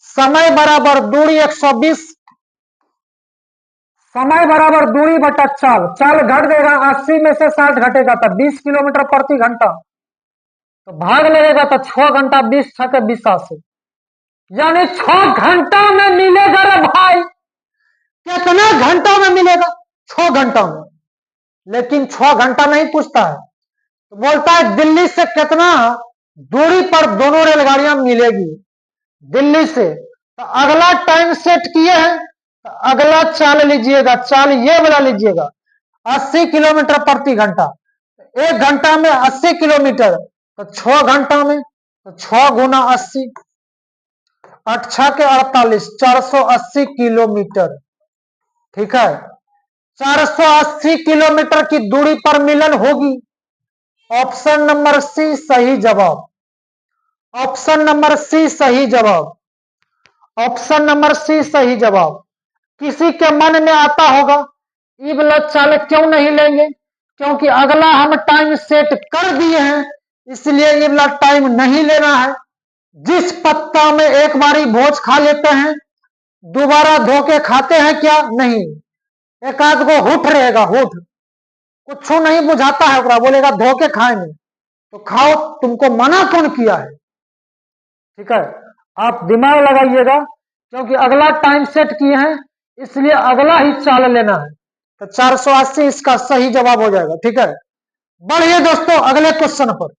समय बराबर दूरी 120, समय बराबर दूरी बटा चाल। चाल घट जाएगा, 80 में से 60 घटेगा तो 20 किलोमीटर प्रति घंटा, तो भाग लगेगा तो 6 घंटा 20 6 के 82, यानी 6 घंटा में मिलेगा रे भाई। कितना घंटा में मिलेगा? 6 घंटा में। लेकिन 6 घंटा नहीं पूछता है, तो बोलता है दिल्ली से कितना दूरी पर दोनों रेलगाड़ियां मिलेगी दिल्ली से। तो अगला टाइम सेट किए हैं, तो अगला चाल लीजिएगा। चाल ये वाला लीजिएगा, 80 किलोमीटर प्रति घंटा। 1 घंटा में 80 किलोमीटर, तो 6 घंटा में तो 6 गुना 80, 8 6 के 48, 480 किलोमीटर, ठीक है। 480 किलोमीटर की दूरी पर मिलन होगी। ऑप्शन नंबर सी सही जवाब। ऑप्शन नंबर सी सही जवाब। ऑप्शन नंबर सी सही जवाब। किसी के मन में आता होगा ये वाला चाल क्यों नहीं लेंगे, क्योंकि अगला हम टाइम सेट कर दिए हैं, इसलिए ये वाला टाइम नहीं लेना है। जिस पत्ता में एक बारी भोज खा लेते हैं दोबारा धोखे खाते हैं क्या? नहीं। एक आध को हुठ रहेगा, हुठ कुछ नहीं बुझाता है, बोलेगा धोखे खाएंगे, तो खाओ, तुमको मना कौन किया है, ठीक है। आप दिमाग लगाइएगा, क्योंकि अगला टाइम सेट किए हैं, इसलिए अगला ही चाल लेना है। तो 480 इसका सही जवाब हो जाएगा, ठीक है। बढ़िए दोस्तों, अगले क्वेश्चन पर।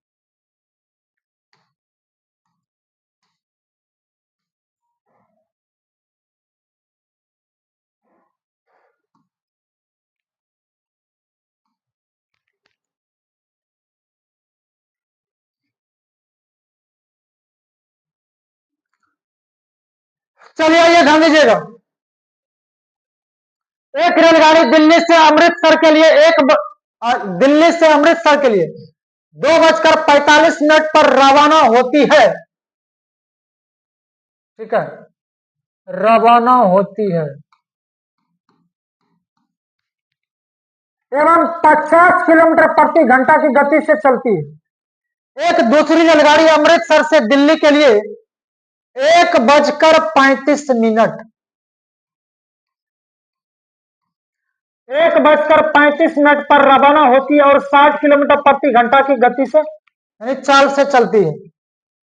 चलिए आइए ध्यान दीजिएगा। एक रेलगाड़ी दिल्ली से अमृतसर के लिए दिल्ली से अमृतसर के लिए 2:45 पर रवाना होती है, ठीक है, रवाना होती है, एवं 50 किलोमीटर प्रति घंटा की गति से चलती है। एक दूसरी रेलगाड़ी अमृतसर से दिल्ली के लिए 1:35 1:35 पर रवाना होती है और 60 किलोमीटर प्रति घंटा की गति से यानी चाल से चलती है।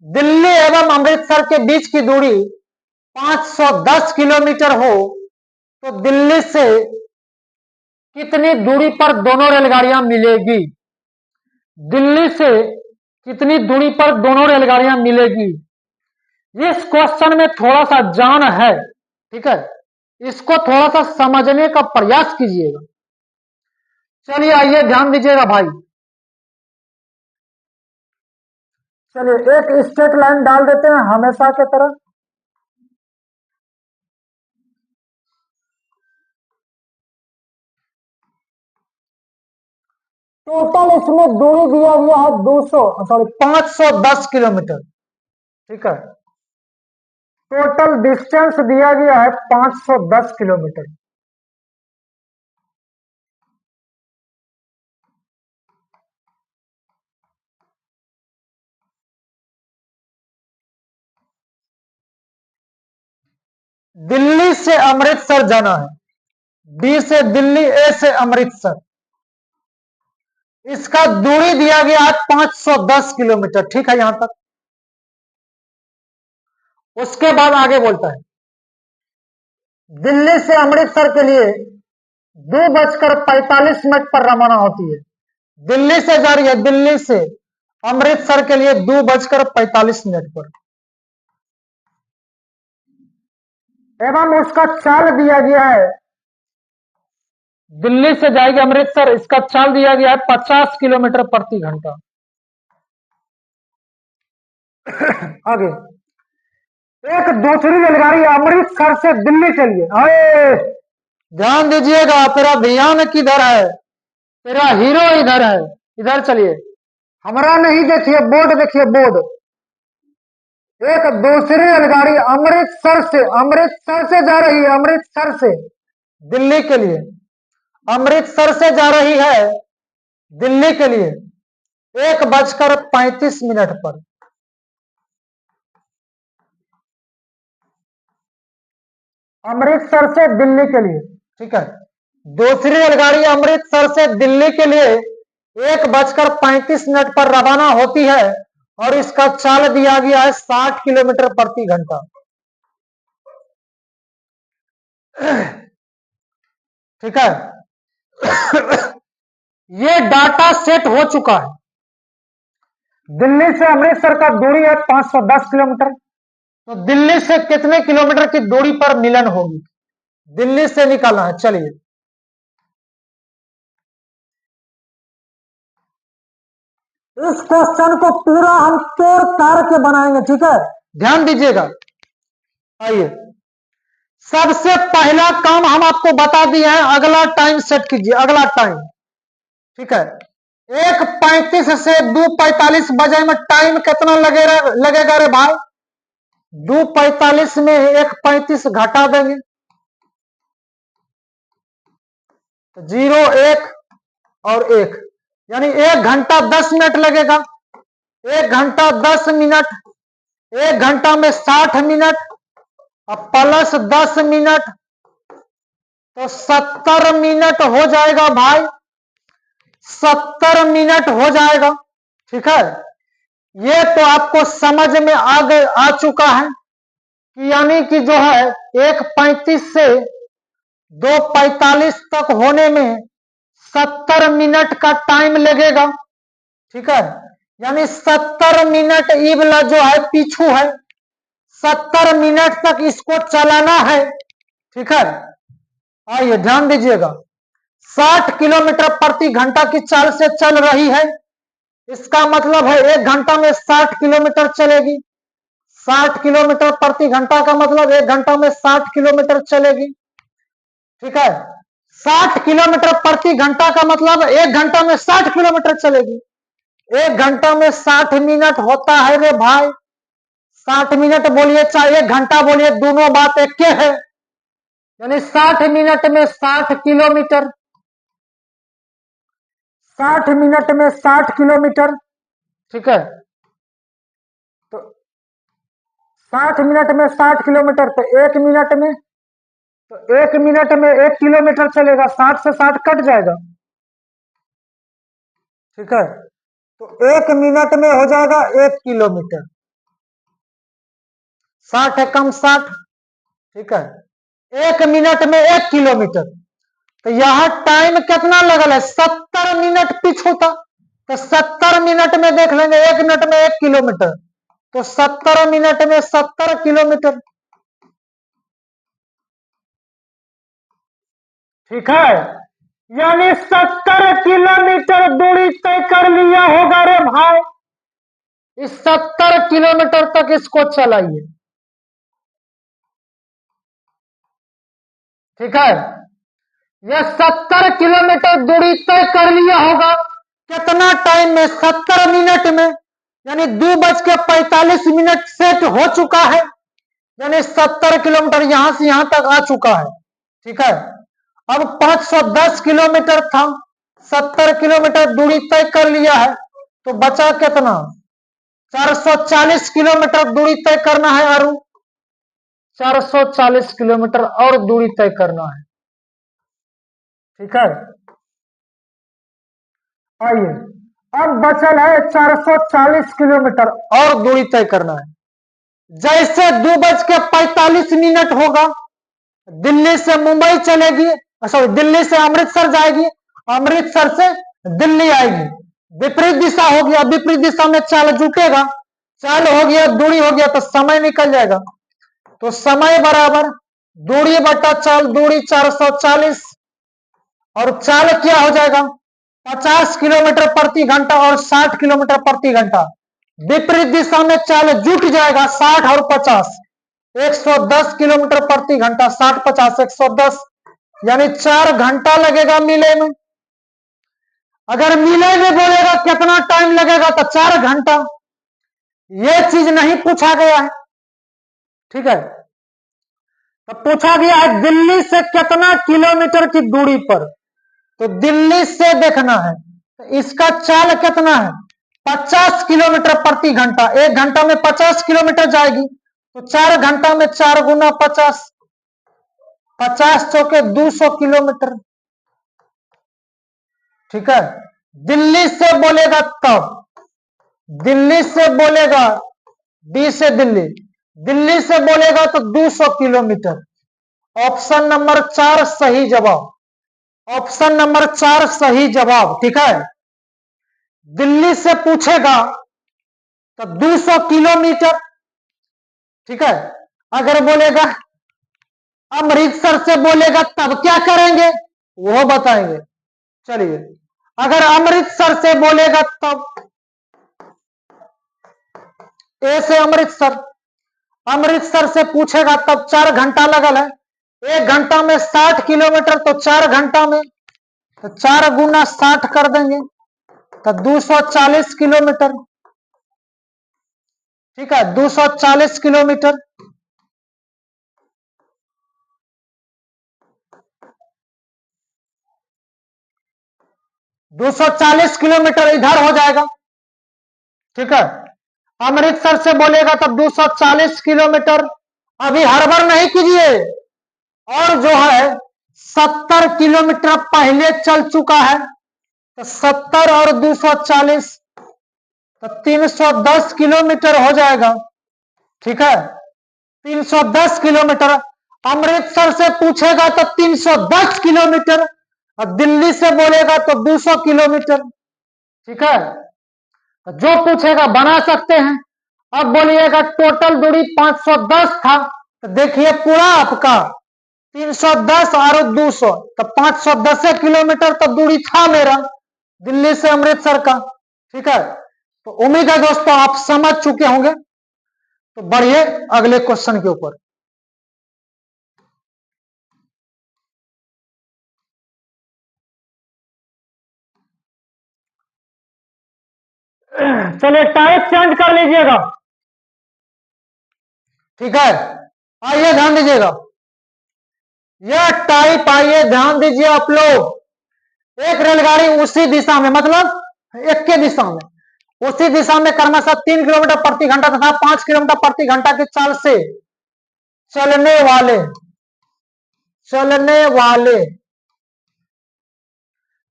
दिल्ली एवं अमृतसर के बीच की दूरी 510 किलोमीटर हो तो दिल्ली से कितनी दूरी पर दोनों रेलगाड़ियां मिलेगी? दिल्ली से कितनी दूरी पर दोनों रेलगाड़ियां मिलेगी? इस क्वेश्चन में थोड़ा सा जान है, ठीक है, इसको थोड़ा सा समझने का प्रयास कीजिएगा। चलिए आइए ध्यान दीजिएगा भाई। चलिए एक स्ट्रेट लाइन डाल देते हैं हमेशा की तरह। टोटल इसमें दूरी दिया गया है 510 किलोमीटर, ठीक है। टोटल डिस्टेंस दिया गया है 510 किलोमीटर। दिल्ली से अमृतसर जाना है, डी से दिल्ली, ए से अमृतसर। इसका दूरी दिया गया है 510 किलोमीटर, ठीक है यहां तक। उसके बाद आगे बोलता है दिल्ली से अमृतसर के लिए 2:45 पर रवाना होती है। दिल्ली से जा रही है, दिल्ली से अमृतसर के लिए 2:45 पर। एवं उसका चाल दिया गया है, दिल्ली से जाएगी अमृतसर, इसका चाल दिया गया है 50 किलोमीटर प्रति घंटा। आगे एक दूसरी रेलगाड़ी अमृतसर से दिल्ली के लिए, अरे ध्यान दीजिएगा, तेरा ध्यान किधर है? तेरा हीरो इधर है, इधर चलिए। हमारा नहीं देखिए, बोर्ड देखिए, बोर्ड। एक दूसरी रेलगाड़ी अमृतसर से जा रही है, अमृतसर से दिल्ली के लिए, अमृतसर से जा रही है दिल्ली के लिए 1:35 पर। अमृतसर से दिल्ली के लिए, ठीक है। दूसरी रेलगाड़ी अमृतसर से दिल्ली के लिए 1:35 पर रवाना होती है और इसका चाल दिया गया है 60 किलोमीटर प्रति घंटा। ठीक है, ये डाटा सेट हो चुका है। दिल्ली से अमृतसर का दूरी है 510 किलोमीटर, तो दिल्ली से कितने किलोमीटर की दूरी पर मिलन होगी? दिल्ली से निकालना है। चलिए इस क्वेश्चन को पूरा हम तोड़ ताड़ के बनाएंगे, ठीक है, ध्यान दीजिएगा। आइए सबसे पहला काम हम आपको बता दिए हैं, अगला टाइम सेट कीजिए, अगला टाइम, ठीक है। 1:35 से 2:45 बजे में टाइम कितना लगेगा रे भाई? 2:45 में 1:35 घटा देंगे तो 0, 1 और 1, यानी 1 घंटा 10 मिनट लगेगा। 1 घंटा 10 मिनट, 1 घंटा में 60 मिनट और प्लस 10 मिनट तो 70 मिनट हो जाएगा भाई, 70 मिनट हो जाएगा, ठीक है। ये तो आपको समझ में आ चुका है कि यानी कि जो है 1:35 से 2:45 तक होने में 70 मिनट का टाइम लगेगा, ठीक है। यानी 70 मिनट ई वाला जो है पीछू है, 70 मिनट तक इसको चलाना है, ठीक है। आइए ध्यान दीजिएगा, 60 किलोमीटर प्रति घंटा की चाल से चल रही है, इसका मतलब है 1 घंटा में 60 किलोमीटर चलेगी। 60 किलोमीटर प्रति घंटा का मतलब 1 घंटा में 60 किलोमीटर चलेगी, ठीक है। 60 किलोमीटर प्रति घंटा का मतलब 1 घंटा में 60 किलोमीटर चलेगी। 1 घंटा में 60 मिनट होता है रे भाई, 60 मिनट बोलिए चाहे 1 घंटा बोलिए, दोनों बात एक के है, यानी 60 मिनट में 60 किलोमीटर, 60 मिनट में 60 किलोमीटर, ठीक है। तो 60 मिनट में 60 किलोमीटर तो 1 मिनट में, तो 1 मिनट में 1 किलोमीटर चलेगा, 60 से 60 कट जाएगा, ठीक है। तो 1 मिनट में हो जाएगा 1 किलोमीटर, 60 है कम 60, ठीक है, 1 मिनट में 1 किलोमीटर, तो यहाँ टाइम कितना लगल है, 70 मिनट पीछू था। तो 70 मिनट में देख लेंगे, 1 मिनट में 1 किलोमीटर, तो 70 मिनट में 70 किलोमीटर। ठीक है, यानी 70 किलोमीटर दूरी तय कर लिया होगा रे भाई। इस 70 किलोमीटर तक इसको चलाइए। ठीक है, यह 70 किलोमीटर दूरी तय कर लिया होगा कितना टाइम में, 70 मिनट में, यानी 2:45 सेट हो चुका है, यानी 70 किलोमीटर यहां से यहां तक आ चुका है। ठीक है, अब 510 किलोमीटर था, 70 किलोमीटर दूरी तय कर लिया है, तो बचा कितना, 440 किलोमीटर दूरी तय करना है। अरु 440 किलोमीटर और दूरी तय करना है। ठीक है, आइए, अब बचल है 440 किलोमीटर और दूरी तय करना है। जैसे 2:45 होगा, दिल्ली से मुंबई चलेगी, सॉरी दिल्ली से अमृतसर जाएगी, अमृतसर से दिल्ली आएगी, विपरीत दिशा होगी, अब विपरीत दिशा में चाल जुटेगा, चाल हो गया, दूरी हो गया, तो समय निकल जाएगा। तो समय बराबर दूरी बटा चाल, दूरी 440, और चाल क्या हो जाएगा, 50 किलोमीटर प्रति घंटा और 60 किलोमीटर प्रति घंटा। विपरीत दिशा में चाल जुट जाएगा, 60 और 50, 110 किलोमीटर प्रति घंटा, 60 50 110, यानी 4 घंटा लगेगा मिले में। अगर मिले में बोलेगा कितना टाइम लगेगा, तो 4 घंटा। यह चीज नहीं पूछा गया है। ठीक है, तो पूछा गया है दिल्ली से कितना किलोमीटर की दूरी पर, तो दिल्ली से देखना है, तो इसका चाल कितना है, 50 किलोमीटर प्रति घंटा, 1 घंटा में 50 किलोमीटर जाएगी, तो 4 घंटा में 4 गुना 50, 50 चौके 200 किलोमीटर। ठीक है, दिल्ली से बोलेगा तब, दिल्ली से बोलेगा, डी से दिल्ली, दिल्ली से बोलेगा तो 200 किलोमीटर। ऑप्शन नंबर 4 सही जवाब, ऑप्शन नंबर 4 सही जवाब। ठीक है, दिल्ली से पूछेगा तो 200 किलोमीटर। ठीक है, अगर बोलेगा अमृतसर से बोलेगा तब क्या करेंगे, वो बताएंगे। चलिए, अगर अमृतसर से बोलेगा तब, ए से अमृतसर, अमृतसर से पूछेगा तब 4 घंटा लगल है, 1 घंटा में 60 किलोमीटर, तो 4 घंटा में, तो 4 गुना 60 कर देंगे, तो 240 किलोमीटर। ठीक है, 240 किलोमीटर। दो 240 किलोमीटर इधर हो जाएगा। ठीक है, अमृतसर से बोलेगा तब 240 किलोमीटर। अभी हड़बड़ नहीं कीजिए, और जो है 70 किलोमीटर पहले चल चुका है, तो 70 और 240, तो 310 किलोमीटर हो जाएगा। ठीक है, 310 किलोमीटर। अमृतसर से पूछेगा तो 310 किलोमीटर, और दिल्ली से बोलेगा तो 200 किलोमीटर। ठीक है, जो पूछेगा बना सकते हैं। अब बोलिएगा टोटल दूरी 510 था, तो देखिए पूरा आपका 310 और 200, तो 510 किलोमीटर तो दूरी था मेरा दिल्ली से अमृतसर का। ठीक है, तो उम्मीद है दोस्तों आप समझ चुके होंगे। तो बढ़िए अगले क्वेश्चन के ऊपर। चलिए टाइप चेंज कर लीजिएगा। ठीक है, आइए ध्यान दीजिएगा, यह टाइप, आइए ध्यान दीजिए आप लोग। एक रेलगाड़ी उसी दिशा में, मतलब एक के दिशा में, उसी दिशा में क्रमशः 3 किलोमीटर प्रति घंटा तथा 5 किलोमीटर प्रति घंटा की चाल से चलने वाले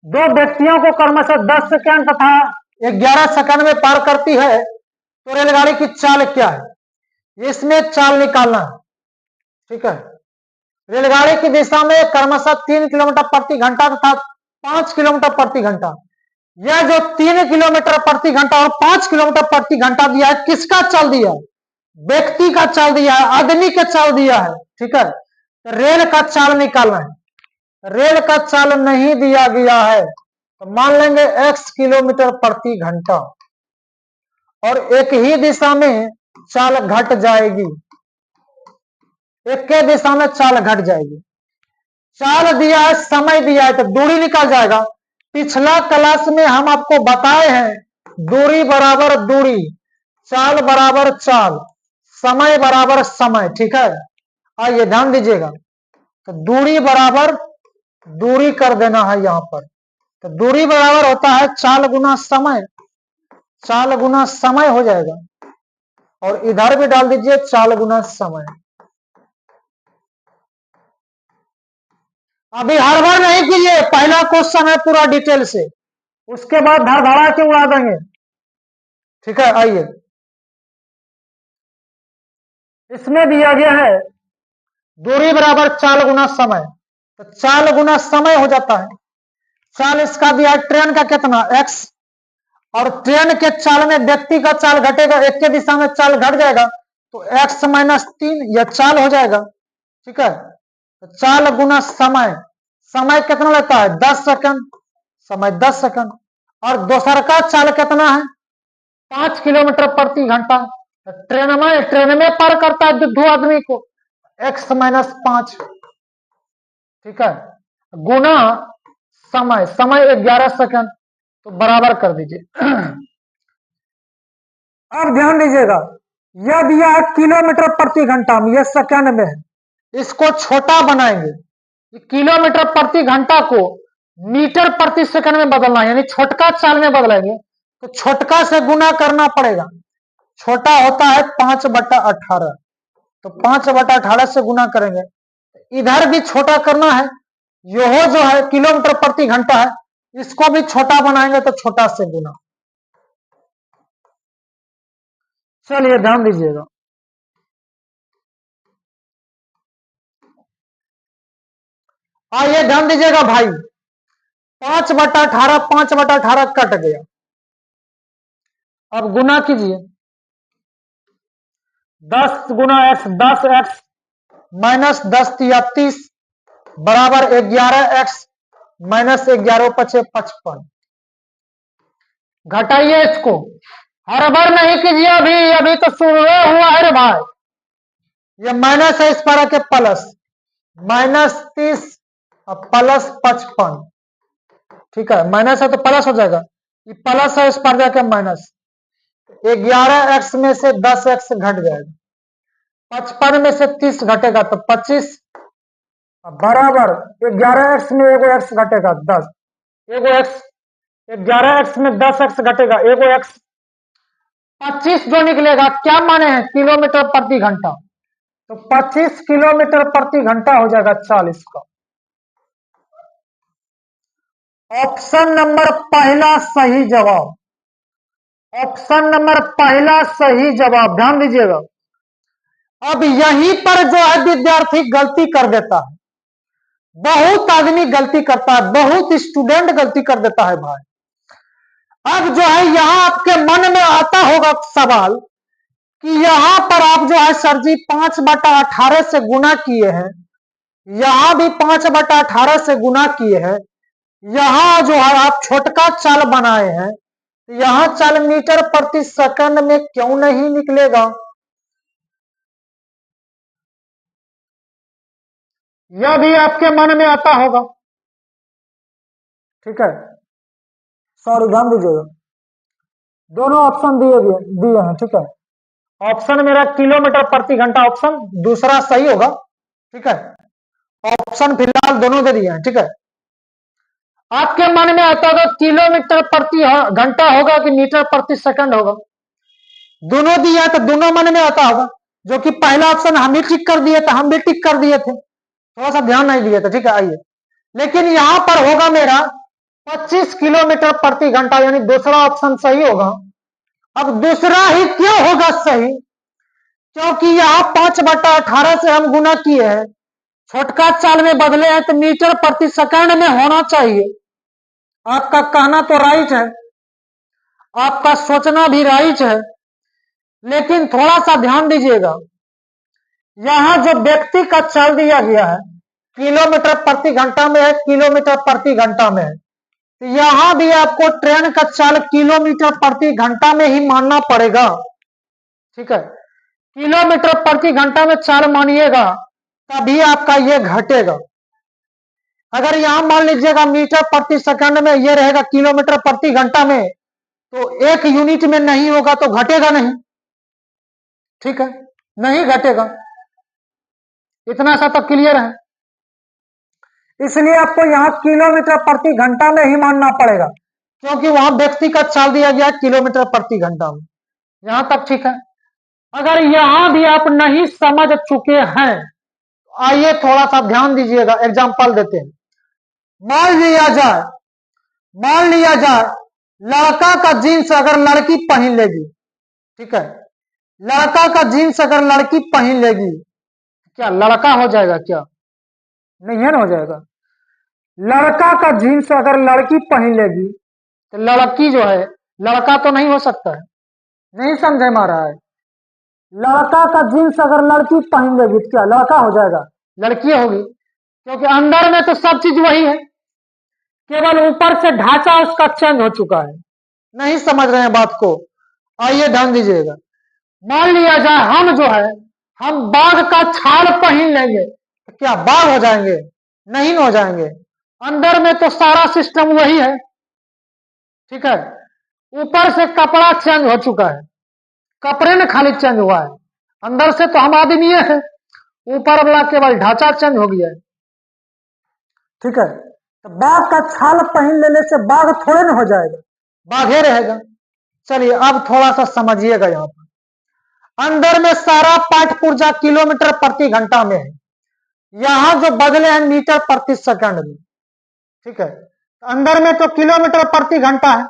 दो व्यक्तियों को क्रमशः 10 सेकंड तथा 11 सेकंड में पार करती है, तो रेलगाड़ी की चाल क्या है, इसमें चाल निकालना है। ठीक है, रेलगाड़ी की दिशा में क्रमशः 3 किलोमीटर प्रति घंटा तथा 5 किलोमीटर प्रति घंटा। यह जो 3 किलोमीटर प्रति घंटा और 5 किलोमीटर प्रति घंटा दिया है, किसका चाल दिया है? व्यक्ति का चाल दिया है, आदमी का चाल दिया है। ठीक है, रेल का चाल निकालना है। रेल का चाल नहीं दिया गया है तो मान लेंगे x किलोमीटर प्रति घंटा, और एक ही दिशा में चाल घट जाएगी, एक के दिशा में चाल घट जाएगी। चाल दिया है, समय दिया है, तो दूरी निकल जाएगा। पिछला क्लास में हम आपको बताए हैं दूरी बराबर दूरी, चाल बराबर चाल, समय बराबर समय। ठीक है, आइए ध्यान दीजिएगा। तो दूरी बराबर दूरी कर देना है यहां पर। तो दूरी बराबर होता है चाल गुना समय, चाल गुना समय हो जाएगा, और इधर भी डाल दीजिए चाल गुना समय। अभी हड़बड़ नहीं कीजिए, पहला क्वेश्चन है पूरा डिटेल से, उसके बाद धड़धड़ा के उड़ा देंगे। ठीक है, आइए इसमें दिया गया है दूरी बराबर चाल गुना समय, तो चाल गुना समय हो जाता है। चाल इसका दिया है ट्रेन का कितना x, और ट्रेन के चाल में व्यक्ति का चाल घटेगा, एक के दिशा में चाल घट जाएगा तो x माइनस 3 यह चाल हो जाएगा। ठीक है, तो चाल गुना समय, समय कितना लेता है 10 सेकंड, समय 10 सेकंड, और दोसर का चाल कितना है 5 किलोमीटर प्रति घंटा। ट्रेन में पार करता है दो आदमी को, x माइनस 5। ठीक है, गुना समय, समय 11 सेकंड, तो बराबर कर दीजिए। अब ध्यान दीजिएगा, यह दिया है किलोमीटर प्रति घंटा में, यह सेकंड में है। इसको छोटा बनाएंगे, किलोमीटर प्रति घंटा को मीटर प्रति सेकंड में बदलना है, यानी छोटका चाल में बदलेंगे तो छोटका से गुना करना पड़ेगा। छोटा होता है 5/18, तो 5/18 से गुना करेंगे। इधर भी छोटा करना है, यह जो है किलोमीटर प्रति घंटा है, इसको भी छोटा बनाएंगे तो छोटा से गुना। चलिए ध्यान दीजिएगा, आइए ध्यान दीजिएगा भाई, 5/18, 5/18 कट गया। अब गुना कीजिए, 10 गुना x, 10x माइनस 10 या 30 बराबर 11x माइनस 11 पचे 55। घटाइए इसको, हड़बड़ नहीं कीजिए, अभी अभी तो शुरू हुआ है रे भाई। ये माइनस है, इस पर के प्लस, माइनस 30 और प्लस 55। ठीक है, माइनस है तो प्लस हो जाएगा, ये प्लस है, इस पर जाके माइनस। 11x में से 10x घट जाएगा, 55 में से 30 घटेगा तो 25 बराबर 11x में एगो x घटेगा 10, एगो x, 11x में 10x घटेगा, एगो x 25 जो निकलेगा क्या माने हैं किलोमीटर प्रति घंटा, तो 25 किलोमीटर प्रति घंटा हो जाएगा 40 का। ऑप्शन नंबर पहला सही जवाब, ऑप्शन नंबर पहला सही जवाब। ध्यान दीजिएगा, अब यहीं पर जो है विद्यार्थी गलती कर देता है, बहुत आदमी गलती करता है, बहुत स्टूडेंट गलती कर देता है भाई। अब जो है यहां आपके मन में आता होगा सवाल कि यहां पर आप जो है सर जी 5/18 से गुना किए हैं, यहां भी 5/18 से गुना किए हैं, यहां जो है आप छोटका चाल बनाए हैं, यहां चाल मीटर प्रति सेकंड में क्यों नहीं निकलेगा? यह भी आपके मन में आता होगा। ठीक है, सॉरी ध्यान दीजिएगा, दोनों ऑप्शन दिए हैं। ठीक है, ऑप्शन मेरा किलोमीटर प्रति घंटा ऑप्शन दूसरा सही होगा। ठीक है, ऑप्शन फिलहाल दोनों दे दिए हैं। ठीक है, आपके मन में आता होगा किलोमीटर प्रति घंटा होगा कि मीटर प्रति सेकंड होगा, दोनों दिया है तो दोनों मन में आता होगा, जो कि पहला ऑप्शन हम ही टिक कर दिए थे, हम भी टिक कर दिए थे, थोड़ा सा ध्यान नहीं दिए थे। ठीक है, आइए, लेकिन यहां पर होगा मेरा 25 किलोमीटर प्रति घंटा, यानी दूसरा ऑप्शन सही होगा। अब दूसरा ही क्यों होगा सही? क्योंकि यहां 5/18 से हम गुना किए हैं, छोटका चाल में बदले हैं तो मीटर प्रति सेकंड में होना चाहिए। आपका कहना तो राइट है, आपका सोचना भी राइट है, लेकिन थोड़ा सा ध्यान दीजिएगा, यहां जो व्यक्ति का चाल दिया गया है किलोमीटर प्रति घंटा में है, किलोमीटर प्रति घंटा में है, तो यहां भी आपको ट्रेन का चाल किलोमीटर प्रति घंटा में ही मानना पड़ेगा। ठीक है, किलोमीटर प्रति घंटा में चाल मानिएगा तभी आपका ये घटेगा। अगर यहां मान लीजिएगा मीटर प्रति सेकंड में ये रहेगा किलोमीटर प्रति घंटा में, तो एक यूनिट में नहीं होगा तो घटेगा नहीं। ठीक है, नहीं घटेगा, इतना सा तो क्लियर है। इसलिए आपको यहां किलोमीटर प्रति घंटा में ही मानना पड़ेगा, क्योंकि वहां व्यक्ति का चाल दिया गया किलोमीटर प्रति घंटा में। यहां तक ठीक है। अगर यहां भी आप नहीं समझ चुके हैं, आइए थोड़ा सा ध्यान दीजिएगा, एग्जांपल देते हैं। मान लिया जाए लड़का का जीन्स अगर लड़की पहन लेगी, ठीक है, लड़का का जीन्स अगर लड़की पहन लेगी, क्या लड़का हो जाएगा? क्या नहीं है ना, हो जाएगा। लड़का का जीन्स अगर लड़की पहन लेगी तो लड़की जो है लड़का तो नहीं हो सकता है, नहीं समझे मारा है। लड़का का जीन्स अगर लड़की पहन लेगी तो क्या लड़का हो जाएगा? लड़की होगी, क्योंकि अंदर में तो सब चीज वही है, केवल ऊपर से ढांचा उसका चेंज हो चुका है। नहीं समझ रहे हैं बात को, आइए ध्यान दीजिएगा। मान लिया जाए हम जो है हम बाघ का छाल पहन लेंगे तो क्या बाघ हो जाएंगे? नहीं हो जाएंगे, अंदर में तो सारा सिस्टम वही है। ठीक है, ऊपर से कपड़ा चेंज हो चुका है, कपड़े में खाली चेंज हुआ है, अंदर से तो हम आदमी है, ऊपर वाला केवल ढांचा चेंज हो गया है। ठीक है, तो बाघ का छाल पहन लेने से बाघ थोड़े ना हो जाएगा, बाघे रहेगा। चलिए अब थोड़ा सा समझिएगा, यहाँ पर अंदर में सारा पाठ पुर्जा किलोमीटर प्रति घंटा में है, यहां जो बदले हैं मीटर प्रति सेकंड में। ठीक है, अंदर में तो किलोमीटर प्रति घंटा है,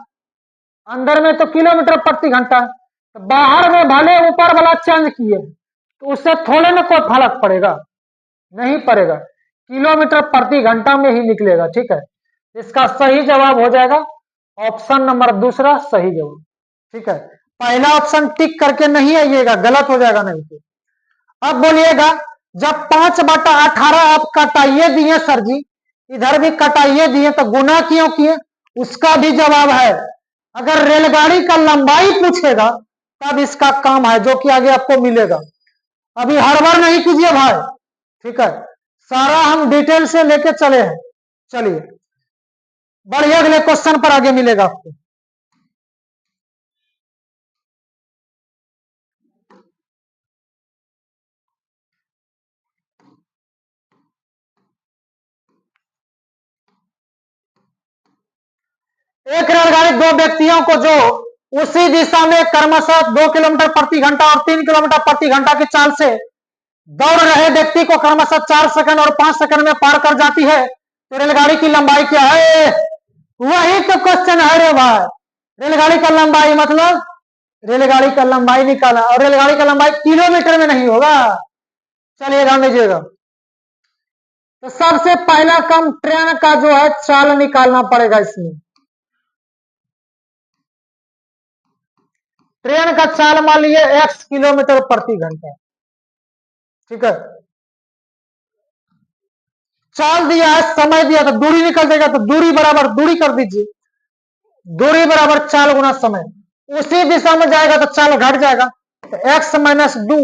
अंदर में तो किलोमीटर प्रति घंटा है, तो बाहर में भले ऊपर वाला चेंज किए तो उससे थोड़े ना कोई फर्क पड़ेगा, नहीं पड़ेगा, किलोमीटर प्रति घंटा में ही निकलेगा। ठीक है, इसका सही जवाब हो जाएगा ऑप्शन नंबर दूसरा सही जवाब। ठीक है, पहला ऑप्शन टिक करके नहीं आइएगा, गलत हो जाएगा नहीं तो। अब बोलिएगा जब 5/18 आप कटाइए दिए सर जी, इधर भी कटाइए दिए तो गुना क्यों किए? उसका भी जवाब है। अगर रेलगाड़ी का लंबाई पूछेगा तब इसका काम है, जो कि आगे आपको मिलेगा। अभी हड़बड़ नहीं कीजिए भाई, ठीक है, सारा हम डिटेल से लेके चले हैं। चलिए बढ़िया, अगले क्वेश्चन पर आगे मिलेगा आपको। एक रेलगाड़ी दो व्यक्तियों को जो उसी दिशा में क्रमशः 2 किलोमीटर प्रति घंटा और 3 किलोमीटर प्रति घंटा की चाल से दौड़ रहे व्यक्ति को क्रमशः 4 सेकंड और 5 सेकंड में पार कर जाती है, तो रेलगाड़ी की लंबाई क्या है? वही तो क्वेश्चन है रे भाई। रेलगाड़ी का लंबाई मतलब रेलगाड़ी का लंबाई निकाला, और रेलगाड़ी का लंबाई किलोमीटर में नहीं होगा। चलिए ध्यान दीजिएगा, तो सबसे पहला काम ट्रेन का जो है चाल निकालना पड़ेगा। इसमें ट्रेन का चाल मान लीजिए x किलोमीटर प्रति घंटा। ठीक है, चाल दिया है, समय दिया तो दूरी निकल जाएगा, तो दूरी बराबर दूरी कर दीजिए, दूरी बराबर चाल गुना समय, उसी दिशा में जाएगा तो चाल घट जाएगा, तो x माइनस 2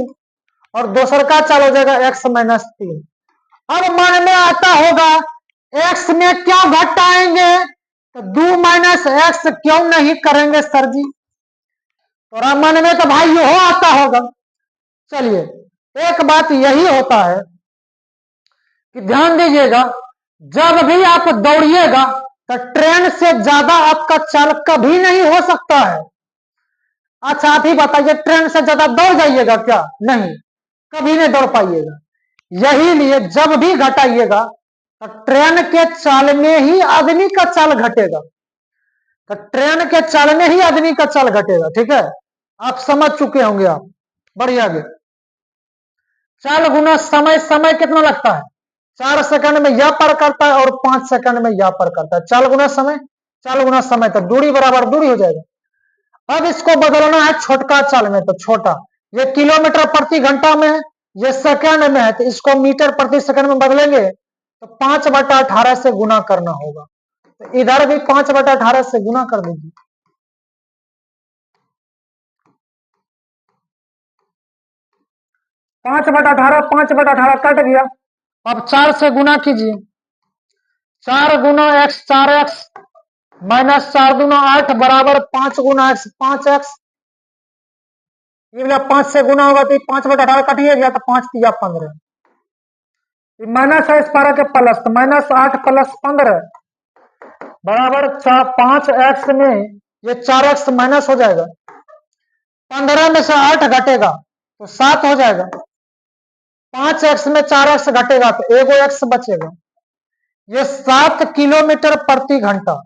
और दूसर का चाल हो जाएगा x माइनस 3। अब मन में आता होगा x में क्यों घटाएंगे, तो 2 माइनस एक्स क्यों नहीं करेंगे सर जी? तो मन में तो भाई यह आता होगा। चलिए एक बात यही होता है कि ध्यान दीजिएगा, जब भी आप दौड़िएगा तो ट्रेन से ज्यादा आपका चाल कभी नहीं हो सकता है। अच्छा आप ही बताइए, ट्रेन से ज्यादा दौड़ जाइएगा क्या? नहीं, कभी नहीं दौड़ पाइएगा। यही लिए जब भी घटाइएगा तो ट्रेन के चाल में ही आदमी का चाल घटेगा, तो ट्रेन के चाल में ही आदमी का चाल घटेगा। ठीक है, आप समझ चुके होंगे। आप बढ़िया आगे, चाल गुना समय, समय कितना लगता है? 4 सेकंड में यह पार करता है और 5 सेकंड में यह पार करता है। 4 गुना समय, 4 गुना समय, तो दूरी बराबर दूरी हो जाएगा। अब इसको बदलना है छोटका चाल में, तो छोटा, ये किलोमीटर प्रति घंटा में है, ये सेकंड में है, तो इसको मीटर प्रति सेकंड में बदलेंगे तो 5/18 से गुना करना होगा। तो इधर भी 5/18 से गुना कर दीजिए। 5/18, 5/18 कट गया। अब 4 से गुना कीजिए, 4 गुना x 4x माइनस 4 गुना 8 बराबर 5 गुना x 5x। ये वाला 5 से गुना होगा तो 5/18 कटिए गया, तो 5 तिया 15, माइनस है इस पारा के प्लस, तो -8 + 15 बराबर 5x में ये 4x माइनस हो जाएगा, 15 में से 8 घटेगा तो 7 हो जाएगा, 5x में 4x घटेगा तो एगो x बचेगा। ये 7 किलोमीटर प्रति घंटा।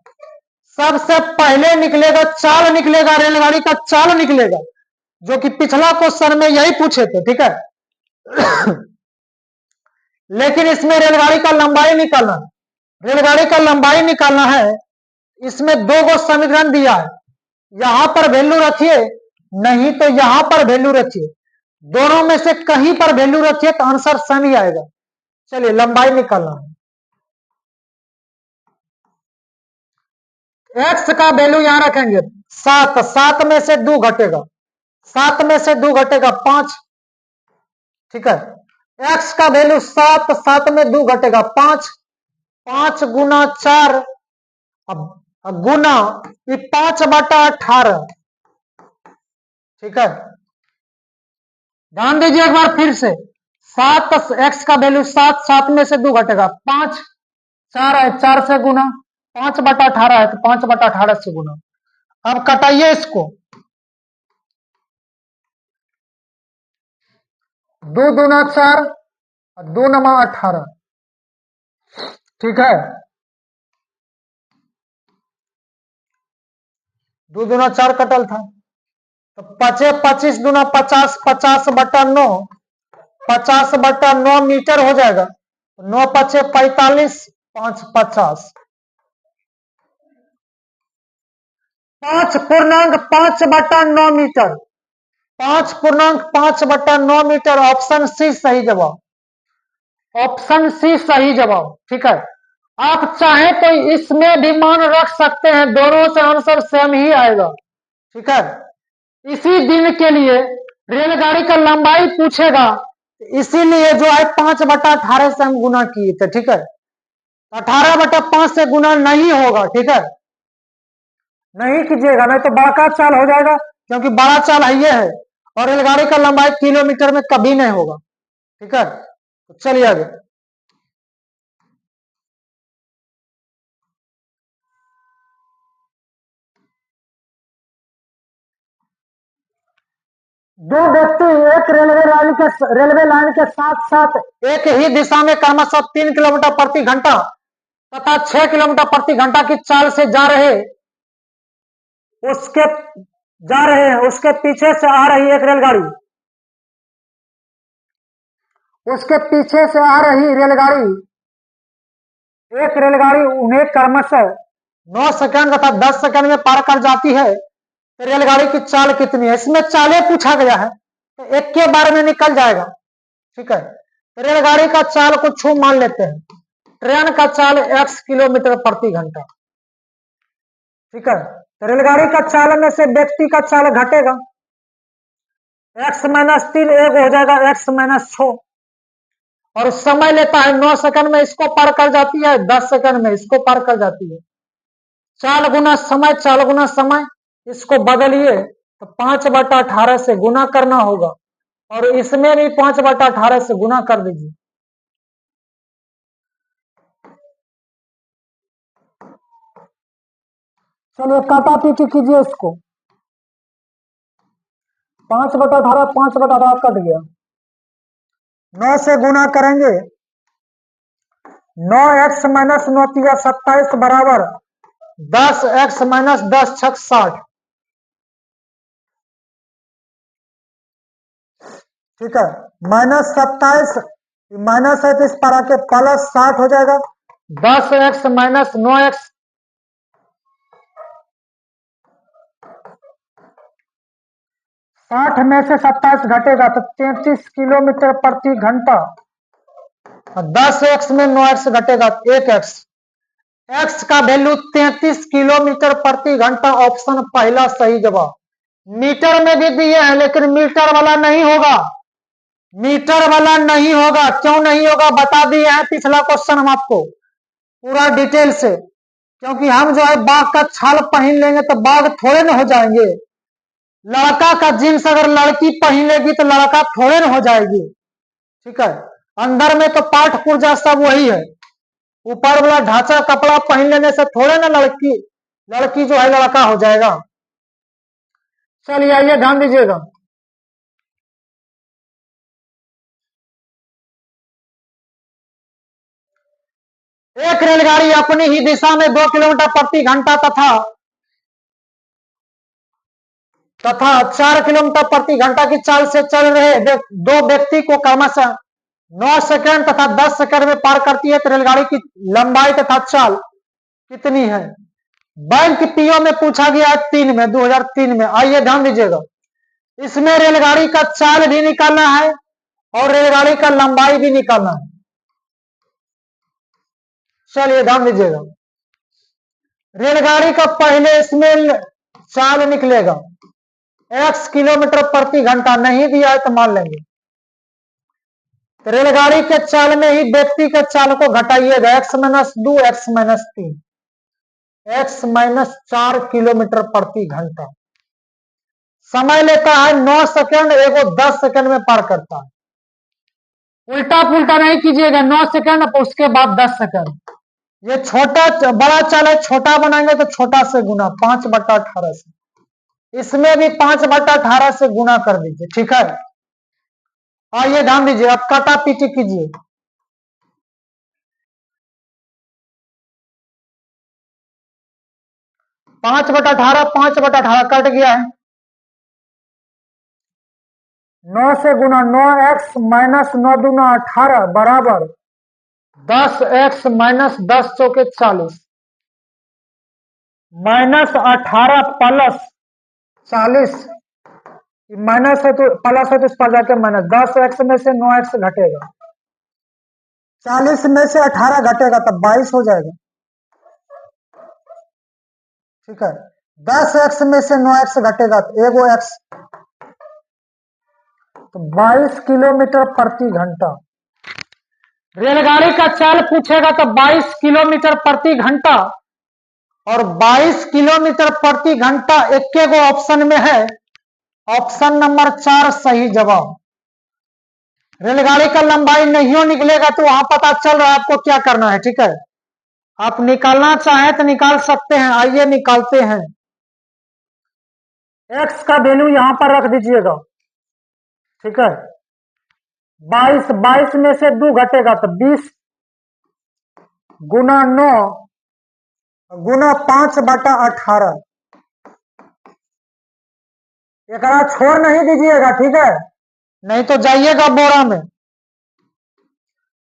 सबसे पहले निकलेगा चाल, निकलेगा रेलगाड़ी का चाल निकलेगा, जो कि पिछला क्वेश्चन में यही पूछे थे, ठीक है। लेकिन इसमें रेलगाड़ी का लंबाई निकालना है, रेलगाड़ी का लंबाई निकालना है। इसमें 2 गो समीकरण दिया है, यहां पर वैल्यू रखिए, नहीं तो यहां पर वैल्यू रखिए, दोनों में से कहीं पर वैल्यू रखिए तो आंसर सेम ही आएगा। चलिए लंबाई निकालना है। एक्स का वैल्यू यहां रखेंगे 7, 7 में से 2 घटेगा, 7 में से 2 घटेगा 5, ठीक है। एक्स का वैल्यू 7, 7 में 2 घटेगा 5, 5 गुना 4 अब गुना ये 5/18, ठीक है। ध्यान दीजिए एक बार फिर से, 7 एक्स का वैल्यू 7, 7 में से 2 घटेगा 5, 4 है 4 से गुना, 5/18 है तो 5/18 से गुना। अब कटाइए इसको, 2 दूना 4 और 2 नमा 18, ठीक है। 2 दूना 4 कटल था, तो 25 दूना 50, 50/9, 50/9 मीटर हो जाएगा, 9 × 5 = 45, 5 × 50, 5.5/9 मीटर, 5.5/9 मीटर। ऑप्शन सी सही जवाब, ऑप्शन सी सही जवाब, ठीक है। आप चाहे तो इसमें भी मान रख सकते हैं, दोनों से आंसर सेम ही आएगा, ठीक है। इसी दिन के लिए रेलगाड़ी का लंबाई पूछेगा, इसीलिए जो है 5/18 से हम गुना किए थे, ठीक है। 18/5 से गुना नहीं होगा, ठीक है, नहीं कीजिएगा, नहीं तो बड़ा चाल हो जाएगा, क्योंकि बड़ा चाल ये है और रेलगाड़ी का लंबाई किलोमीटर में कभी नहीं होगा, ठीक है। तो चलिए आगे, दो व्यक्ति एक रेलवे लाइन के साथ साथ एक ही दिशा में क्रमशः 3 किलोमीटर प्रति घंटा तथा 6 किलोमीटर प्रति घंटा की चाल से जा रहे हैं, उसके पीछे से आ रही एक रेलगाड़ी, उसके पीछे से आ रही रेलगाड़ी, एक रेलगाड़ी उन्हें क्रमशः 9 सेकंड तथा 10 सेकंड में पार कर जाती है, तो रेलगाड़ी की चाल कितनी है? इसमें चालें पूछा गया है, तो एक के बारे में निकल जाएगा, ठीक है। तो रेलगाड़ी का चाल को छू मान लेते हैं, ट्रेन का चाल x किलोमीटर प्रति घंटा, ठीक है। तो रेलगाड़ी का चाल में से व्यक्ति का चाल घटेगा, x - 3 एक हो जाएगा x - 6, और समय लेता है 9 सेकंड में इसको पार कर जाती है, 10 सेकंड में इसको पार कर जाती है। 4 गुना समय, 4 गुना समय, इसको बदलिए तो 5/18 से गुना करना होगा, और इसमें भी 5/18 से गुना कर दीजिए। चलिए काटा पीटी कीजिए इसको, 5/18, 5/18 कट गया, 9 से गुना करेंगे, 9x - 9 × 27 बराबर 10x - 10 × 6 = 60, ठीक है। -27 माइनस है तो इस पर आके प्लस 60 हो जाएगा। 10x माइनस 9x, 60 में से 27 घटेगा तो 33 किलोमीटर प्रति घंटा। 10x में 9x घटेगा 1x, x का वैल्यू 33 किलोमीटर प्रति घंटा, ऑप्शन पहला सही जवाब। मीटर में भी दिए हैं लेकिन मीटर वाला नहीं होगा, मीटर वाला नहीं होगा। क्यों नहीं होगा बता दिए हैं पिछला क्वेश्चन हम आपको पूरा डिटेल से, क्योंकि हम जो है बाघ का छाल पहन लेंगे तो बाघ थोड़े न हो जाएंगे। लड़का का जींस अगर लड़की पहन लेगी तो लड़का थोड़े न हो जाएगी, ठीक है। अंदर में तो पाठ पुर्जा सब वही है, ऊपर वाला ढांचा कपड़ा पहन लेने से थोड़े ना लड़की जो है लड़का हो जाएगा। चलिए आइए ध्यान दीजिएगा। एक रेलगाड़ी अपनी ही दिशा में 2 किलोमीटर प्रति घंटा तथा 4 किलोमीटर प्रति घंटा की चाल से चल रहे दो व्यक्ति को क्रमशः 9 सेकंड तथा 10 सेकंड में पार करती है तो रेलगाड़ी की लंबाई तथा चाल कितनी है। बैंक पीओ में पूछा गया है 3 में 2003 में। आइए ध्यान दीजिएगा, इसमें रेलगाड़ी का चाल भी निकालना है और रेलगाड़ी का लंबाई भी निकालना है। चलिए ध्यान दीजिएगा, रेलगाड़ी का पहले इसमें चाल निकलेगा x किलोमीटर प्रति घंटा, नहीं दिया है तो मान लेंगे। तो रेलगाड़ी के चाल में ही व्यक्ति के चाल को घटाइएगा, x minus 2 x minus 3, x minus 4 kilometre प्रति घंटा। समय लेता है 9 सेकंड, एगो 10 सेकंड में पार करता है। उल्टा पुल्टा नहीं कीजिएगा, 9 सेकंड उसके बाद 10 सेकंड। ये छोटा बड़ा चाल है, छोटा बनाएंगे तो छोटा से गुना 5/18 से, इसमें भी 5/18 से गुना कर दीजिए, ठीक है। आइए ध्यान दीजिए, अब काटा पीटी कीजिए। 5/18 कट गया है, 9 से गुना 9x माइनस 9 दूना 18 बराबर 10x माइनस 10 चौके 40 माइनस 18 प्लस 40, माइनस है तो प्लस है तो इस पर जाकर माइनस 10x में से 9x घटेगा, 40 में से 18 घटेगा तब 22 हो जाएगा, ठीक है। 10x में से 9x घटेगा तो एगो x, तो 22 किलोमीटर प्रति घंटा। रेलगाड़ी का चाल पूछेगा तो 22 किलोमीटर प्रति घंटा, और 22 किलोमीटर प्रति घंटा एक गो ऑप्शन में है, ऑप्शन नंबर 4 सही जवाब। रेलगाड़ी का लंबाई नहीं निकलेगा तो वहां पता चल रहा है आपको क्या करना है, ठीक है। आप निकालना चाहें तो निकाल सकते हैं, आइए निकालते हैं। x का वैल्यू यहां पर रख दीजिएगा, ठीक है। 22 में से 2 घटेगा तो 20 गुना 9 गुना 5/18। एक छोड़ नहीं दीजिएगा, ठीक है, नहीं तो जाइएगा बोरा में।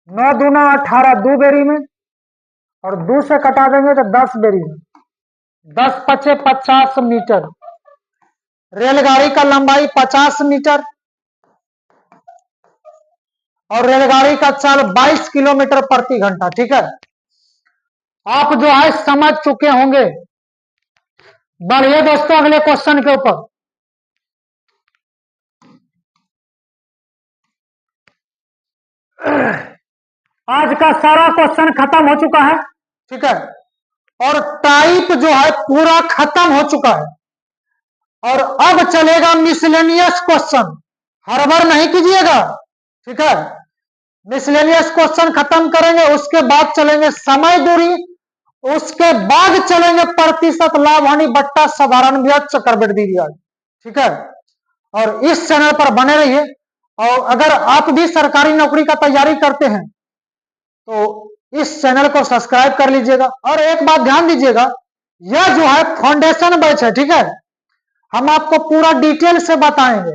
9 दूना 18 2 बेरी में, और 2 से कटा देंगे तो 10 बेरी में, 10 पचे 50 मीटर। रेलगाड़ी का लंबाई 50 मीटर और रेलगाड़ी का चाल 22 किलोमीटर प्रति घंटा, ठीक है। आप जो है समझ चुके होंगे। बढ़िए दोस्तों, अगले क्वेश्चन के ऊपर। आज का सारा क्वेश्चन खत्म हो चुका है, ठीक है, और टाइप जो है पूरा खत्म हो चुका है, और अब चलेगा मिसलेनियस क्वेश्चन। हड़बड़ नहीं कीजिएगा, ठीक है। मिसलेनियस क्वेश्चन खत्म करेंगे, उसके बाद चलेंगे समय दूरी, उसके बाद चलेंगे प्रतिशत लाभ हानि बट्टा साधारण ब्याज चक्रवृद्धि ब्याज, ठीक है। और इस चैनल पर बने रहिए, और अगर आप भी सरकारी नौकरी का तैयारी करते हैं तो इस चैनल को सब्सक्राइब कर लीजिएगा। और एक बात ध्यान दीजिएगा, यह जो है फाउंडेशन बैच है, ठीक है। हम आपको पूरा डिटेल से बताएंगे,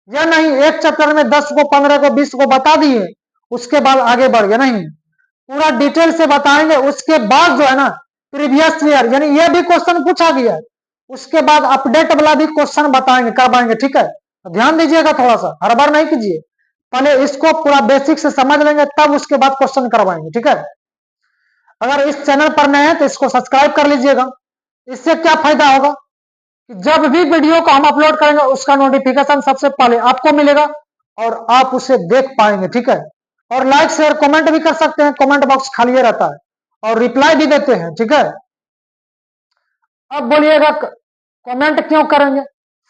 यह नहीं एक चैप्टर में 10 को 15 को 20 को बता दिए उसके बाद आगे बढ़ गए, नहीं, पूरा डिटेल से बताएंगे। उसके बाद जो है ना प्रीवियस ईयर यानी ये भी क्वेश्चन पूछा गया, उसके बाद अपडेट वाला भी क्वेश्चन बताएंगे, करवाएंगे, ठीक है। ध्यान दीजिएगा, थोड़ा सा हड़बड़ नहीं कीजिए, पहले इसको पूरा बेसिक से समझ लेंगे, तब उसके बाद क्वेश्चन करवाएंगे, ठीक है। अगर इस चैनल पर नए हैं तो इसको सब्सक्राइब कर लीजिएगा। इससे क्या फायदा होगा कि जब भी वीडियो को हम अपलोड करेंगे उसका नोटिफिकेशन सबसे पहले आपको मिलेगा और आप उसे देख पाएंगे, ठीक है। और लाइक शेयर कमेंट भी कर सकते हैं, कमेंट बॉक्स खाली रहता है और रिप्लाई भी देते हैं, ठीक है। अब बोलिएगा कमेंट क्यों करेंगे,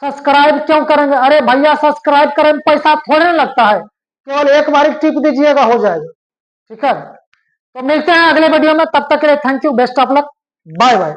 सब्सक्राइब क्यों करेंगे? अरे भैया सब्सक्राइब करें पैसा थोड़े ना लगता है, केवल एक बार टिप दीजिएगा, हो जाएगा, ठीक है। तो मिलते हैं अगले वीडियो में, तब तक के लिए thank you, best of luck, bye bye.